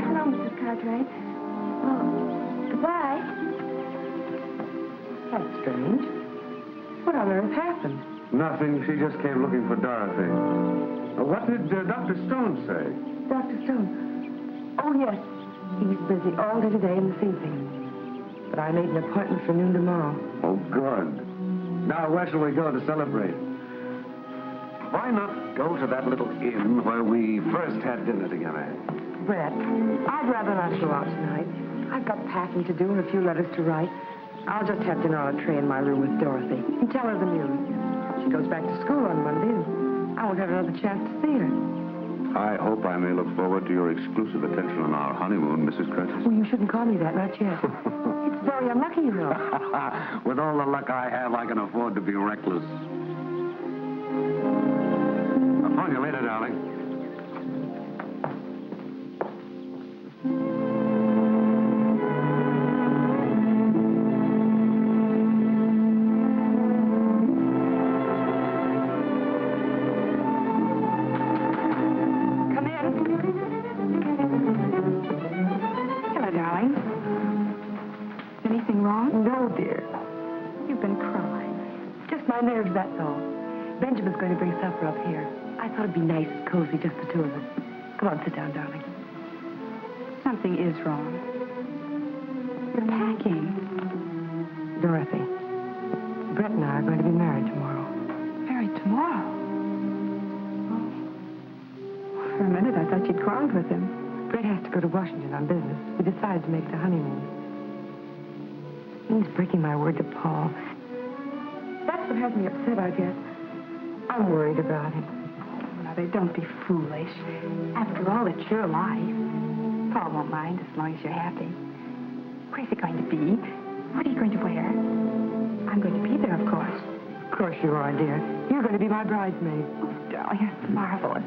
Hello, Mrs. Cartwright. Oh, goodbye. That's strange. What on earth happened? Nothing. She just came looking for Dorothy. What did Dr. Stone say? Dr. Stone? Oh, yes. He's busy all day today and this evening. But I made an appointment for noon tomorrow. Oh, good. Now, where shall we go to celebrate? Why not go to that little inn where we first had dinner together? Brett, I'd rather not go out tonight. I've got packing to do and a few letters to write. I'll just have dinner on a tray in my room with Dorothy and tell her the news. She goes back to school on Monday, and I won't have another chance to see her. I hope I may look forward to your exclusive attention on our honeymoon, Mrs. Curtis. Well, you shouldn't call me that, not yet. It's very unlucky, you know. With all the luck I have, I can afford to be reckless. I'll phone you later, darling. Come in. Hello, darling. Is anything wrong? No, dear. You've been crying. Just my nerves, that's all. Benjamin's going to bring supper up here. I thought it'd be nice and cozy, just the two of us. Come on, sit down, darling. Something is wrong. You're packing. Dorothy, Brett and I are going to be married tomorrow. Married tomorrow. Oh. For a minute, I thought you'd quarreled with him. Brett has to go to Washington on business. We decided to make it a honeymoon. He's breaking my word to Paul. That's what has me upset, I guess. I'm worried about him. Mother, don't be foolish. After all, it's your life. Paul won't mind as long as you're happy. Where's he going to be? What are you going to wear? I'm going to be there, of course. Of course you are, dear. You're going to be my bridesmaid. Oh, darling, that's marvelous.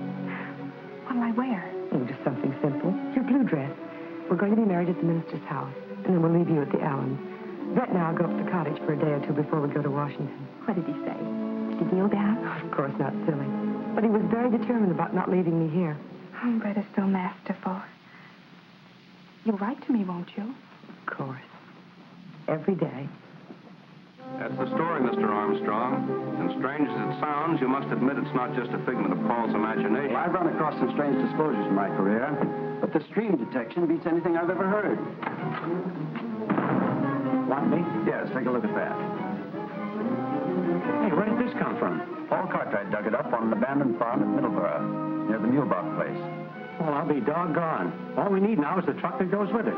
What'll I wear? Oh, just something simple. Your blue dress. We're going to be married at the minister's house, and then we'll leave you at the Allens. Brett and I'll go up to the cottage for a day or two before we go to Washington. What did he say? Did he kneel down? Of course not, silly. But he was very determined about not leaving me here. Oh, Brett is so masterful. You'll write to me, won't you? Of course. Every day. That's the story, Mr. Armstrong. And strange as it sounds, you must admit it's not just a figment of Paul's imagination. Well, I've run across some strange disclosures in my career, but the stream detection beats anything I've ever heard. Want me? Yes, take a look at that. Hey, where did this come from? Paul Cartwright dug it up on an abandoned farm at Middleborough, near the Mulebach place. Well, I'll be doggone. All we need now is the truck that goes with it.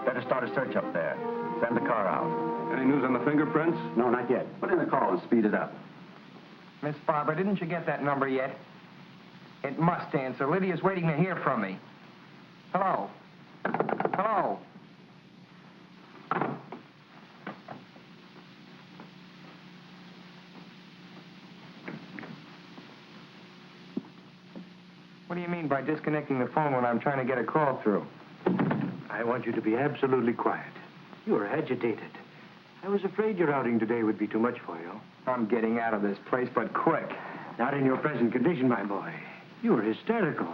Better start a search up there. Send the car out. Any news on the fingerprints? No, not yet. Put in a call and speed it up. Miss Farber, didn't you get that number yet? It must answer. Lydia's waiting to hear from me. Hello? Hello? What do you mean by disconnecting the phone when I'm trying to get a call through? I want you to be absolutely quiet. You are agitated. I was afraid your outing today would be too much for you. I'm getting out of this place, but quick. Not in your present condition, my boy. You are hysterical.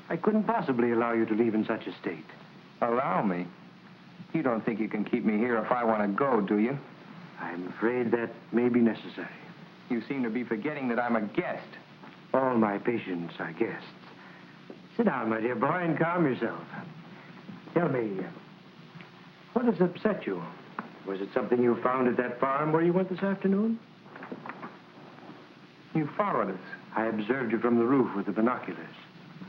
I couldn't possibly allow you to leave in such a state. Allow me? You don't think you can keep me here if I want to go, do you? I'm afraid that may be necessary. You seem to be forgetting that I'm a guest. All my patients are guests. Sit down, my dear boy, and calm yourself. Tell me, what has upset you? Was it something you found at that farm where you went this afternoon? You followed us. I observed you from the roof with the binoculars.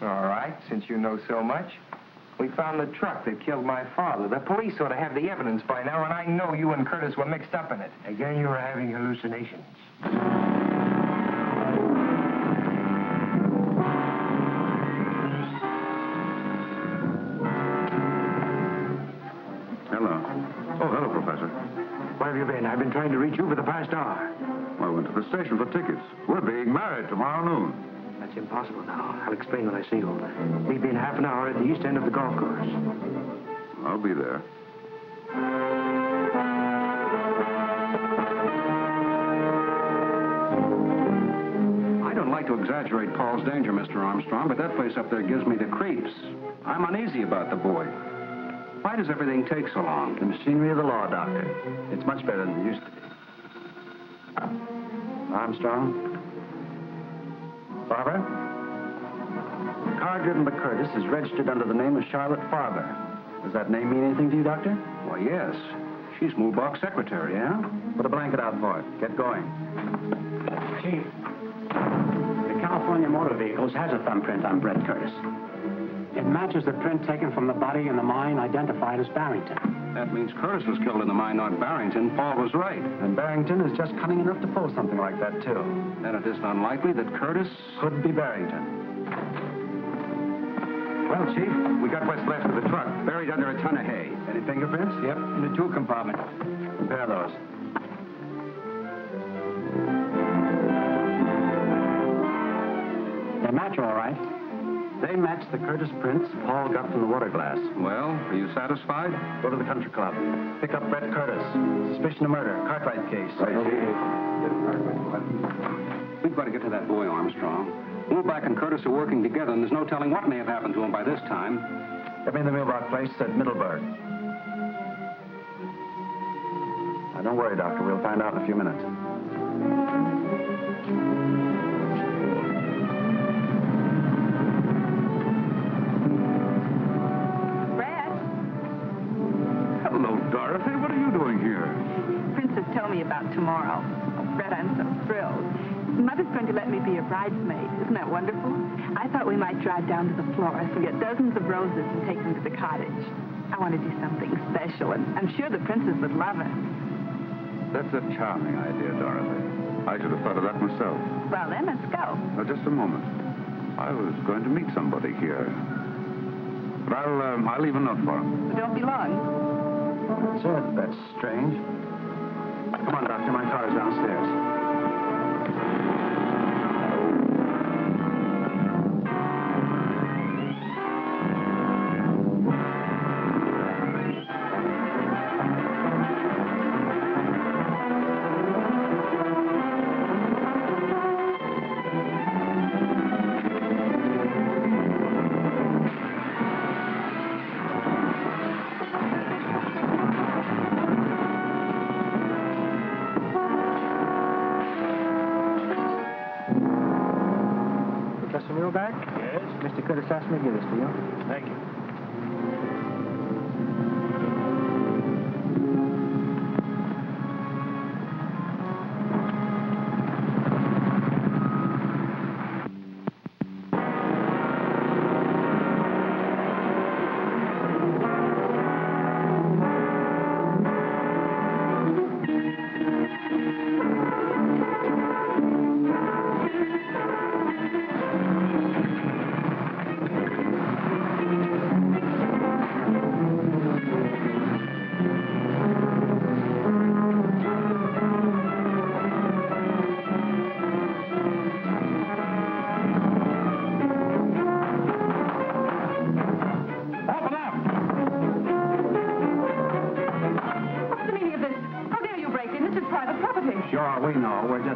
All right, since you know so much. We found the truck that killed my father. The police ought to have the evidence by now, and I know you and Curtis were mixed up in it. Again, you are having hallucinations. Hello. Oh, hello, Professor. Where have you been? I've been trying to reach you for the past hour. Well, I went to the station for tickets. We're being married tomorrow noon. That's impossible now. I'll explain when I see you. Meet me in half an hour at the east end of the golf course. I'll be there. I don't like to exaggerate Paul's danger, Mr. Armstrong, but that place up there gives me the creeps. I'm uneasy about the boy. Why does everything take so long? The machinery of the law, Doctor. It's much better than it used to be. Armstrong? Farber? The car driven by Curtis is registered under the name of Charlotte Farber. Does that name mean anything to you, Doctor? Why, yes. She's Mulebach's secretary. Yeah? Put a blanket out for it. Get going. Chief, the California Motor Vehicles has a thumbprint on Brett Curtis. It matches the print taken from the body in the mine identified as Barrington. That means Curtis was killed in the mine, not Barrington. Paul was right. And Barrington is just cunning enough to pull something like that, too. Then it isn't unlikely that Curtis... Could be Barrington. Well, Chief, we got what's left of the truck, buried under a ton of hay. Any fingerprints? Yep, in the tool compartment. Compare those. They match all right. They match the Curtis prints Paul got from the water glass. Well, are you satisfied? Go to the country club. Pick up Brett Curtis. Suspicion of murder. Cartwright case. Right, We've got to get to that boy, Armstrong. Mulebach and Curtis are working together, and there's no telling what may have happened to him by this time. Get me in the Mulebach place at Middleburg. Now, don't worry, Doctor. We'll find out in a few minutes. Dorothy, what are you doing here? Princess told me about tomorrow. Oh, Brett, I'm so thrilled. Mother's going to let me be a bridesmaid. Isn't that wonderful? I thought we might drive down to the florist and get dozens of roses and take them to the cottage. I want to do something special, and I'm sure the princess would love it. That's a charming idea, Dorothy. I should have thought of that myself. Well, then, let's go. Now, just a moment. I was going to meet somebody here. But I'll leave a note for him. Don't be long. Sir, that's strange. Come on, Doctor. My car is downstairs. go back? Yes. Mr. Curtis asked me to give this to you. Thank you.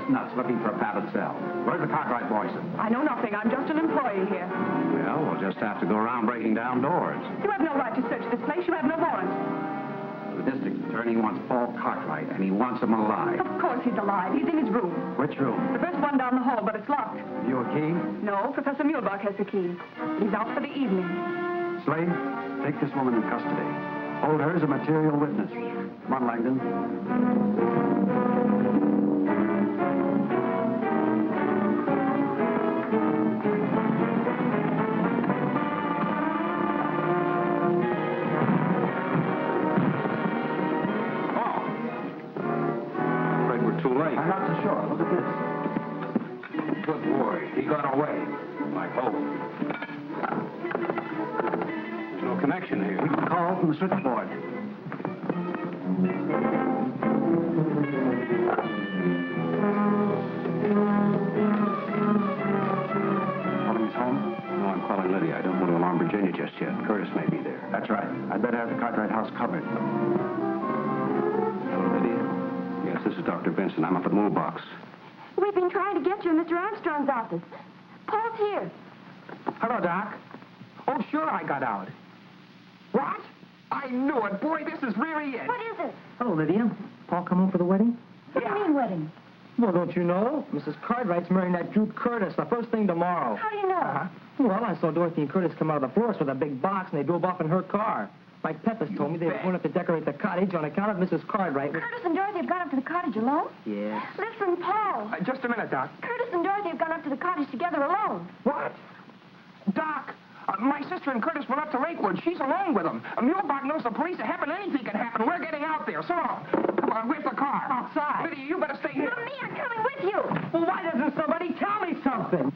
Nuts looking for a padded cell. Where's the Cartwright boys? I know nothing. I'm just an employee here. Well, we'll just have to go around breaking down doors. You have no right to search this place. You have no warrant. The district attorney wants Paul Cartwright, and he wants him alive. Of course he's alive. He's in his room. Which room? The first one down the hall, but it's locked. Have you a key? No, Professor Muehlbach has the key. He's out for the evening. Slade, take this woman in custody. Hold her as a material witness. Come on, Langdon. I'm not so sure. Look at this. Good boy. He got away. I hope. There's no connection here. We can call from the switchboard. Calling his home? No, I'm calling Lydia. I don't want to alarm Virginia just yet. Curtis may be there. That's right. I'd better have the Cartwright house covered. Hello, Lydia. Yes, this is Dr. Benson. I'm up at Muehlbach's. We've been trying to get you in Mr. Armstrong's office. Paul's here. Hello, Doc. Oh, sure, I got out. What? I knew it. Boy, this is really it. What is it? Hello, Lydia. Paul come home for the wedding? What do you mean, wedding? Well, don't you know? Mrs. Cartwright's marrying that Duke Curtis the first thing tomorrow. How do you know? Well, I saw Dorothy and Curtis come out of the florist with a big box, and they drove off in her car. Mike Peppers told me they were going up to decorate the cottage on account of Mrs. Cartwright. Curtis and Dorothy have gone up to the cottage alone? Yes. Listen, Paul. Just a minute, Doc. Curtis and Dorothy have gone up to the cottage together alone. What? Doc, my sister and Curtis went up to Lakewood. She's alone with them. Muehlbach knows the police are happening. Anything can happen. We're getting out there. So long. Come on, where's the car? Outside. Lydia, you better stay here. Not me. I'm coming with you. Well, why doesn't somebody tell me something?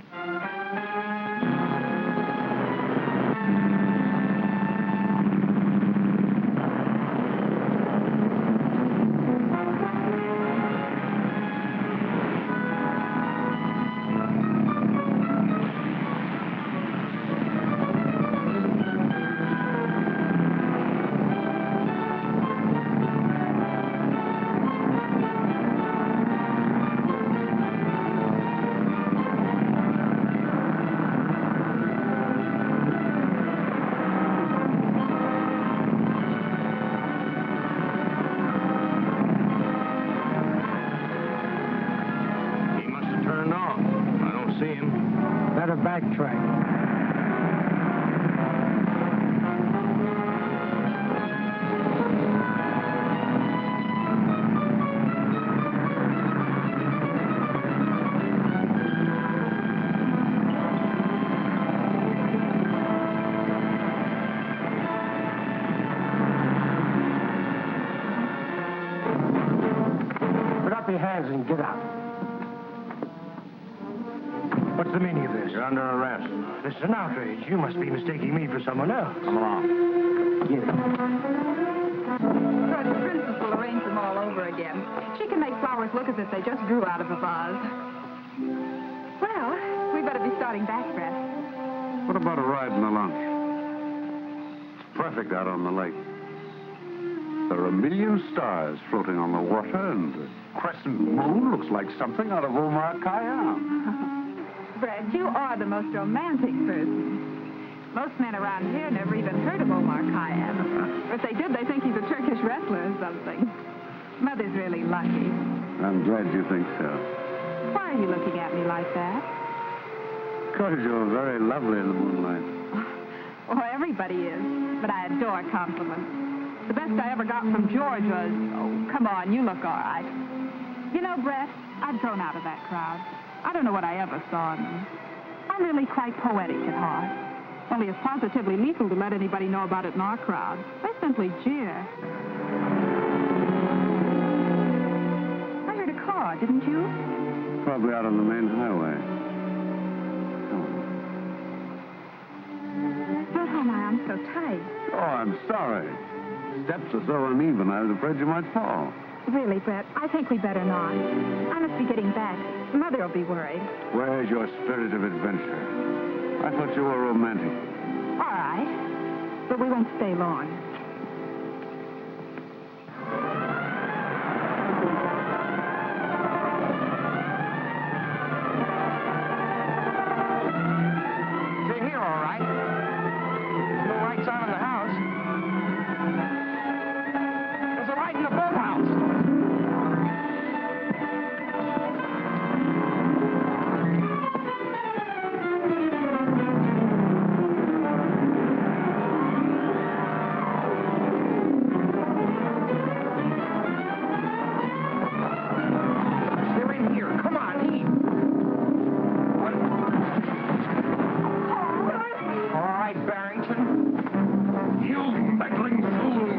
Backtrack. Put up your hands and get out. What's the meaning of this? You're under arrest. This is an outrage. You must be mistaking me for someone else. Come along. Get it. So the princess will arrange them all over again. She can make flowers look as if they just grew out of a vase. Well, we better be starting back, Brett. What about a ride in the lunch? It's perfect out on the lake. There are a million stars floating on the water, and the crescent moon looks like something out of Ulmer. Brett, you are the most romantic person. Most men around here never even heard of Omar Khayyam. If they did, they think he's a Turkish wrestler or something. Mother's really lucky. I'm glad you think so. Why are you looking at me like that? course, you're very lovely in the moonlight. Oh, everybody is, but I adore compliments. The best I ever got from George was, oh, come on, you look all right. You know, Brett, I've grown out of that crowd. I don't know what I ever saw in them. I'm really quite poetic at heart. Only it's positively lethal to let anybody know about it in our crowd. They simply jeer. I heard a car, didn't you? Probably out on the main highway. Don't hold my arm so tight. Oh, I'm sorry. Steps are so uneven, I was afraid you might fall. Really, Brett, I think we better not. I must be getting back. Mother will be worried. Where's your spirit of adventure? I thought you were romantic. All right, but we won't stay long. They're here, all right. There's no lights on in the house. There's a light in the boathouse. They're in here. Come on, eat. All right, Barrington. You meddling fool.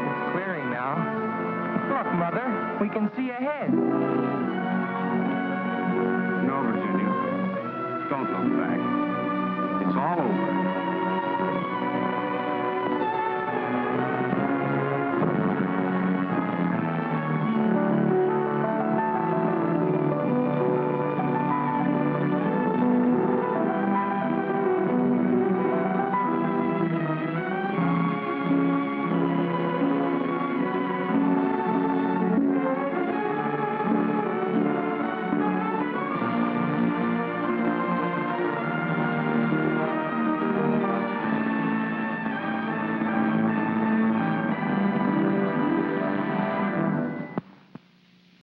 It's clearing now. Look, Mother, we can see ahead. No, Virginia. Don't look back. It's all over.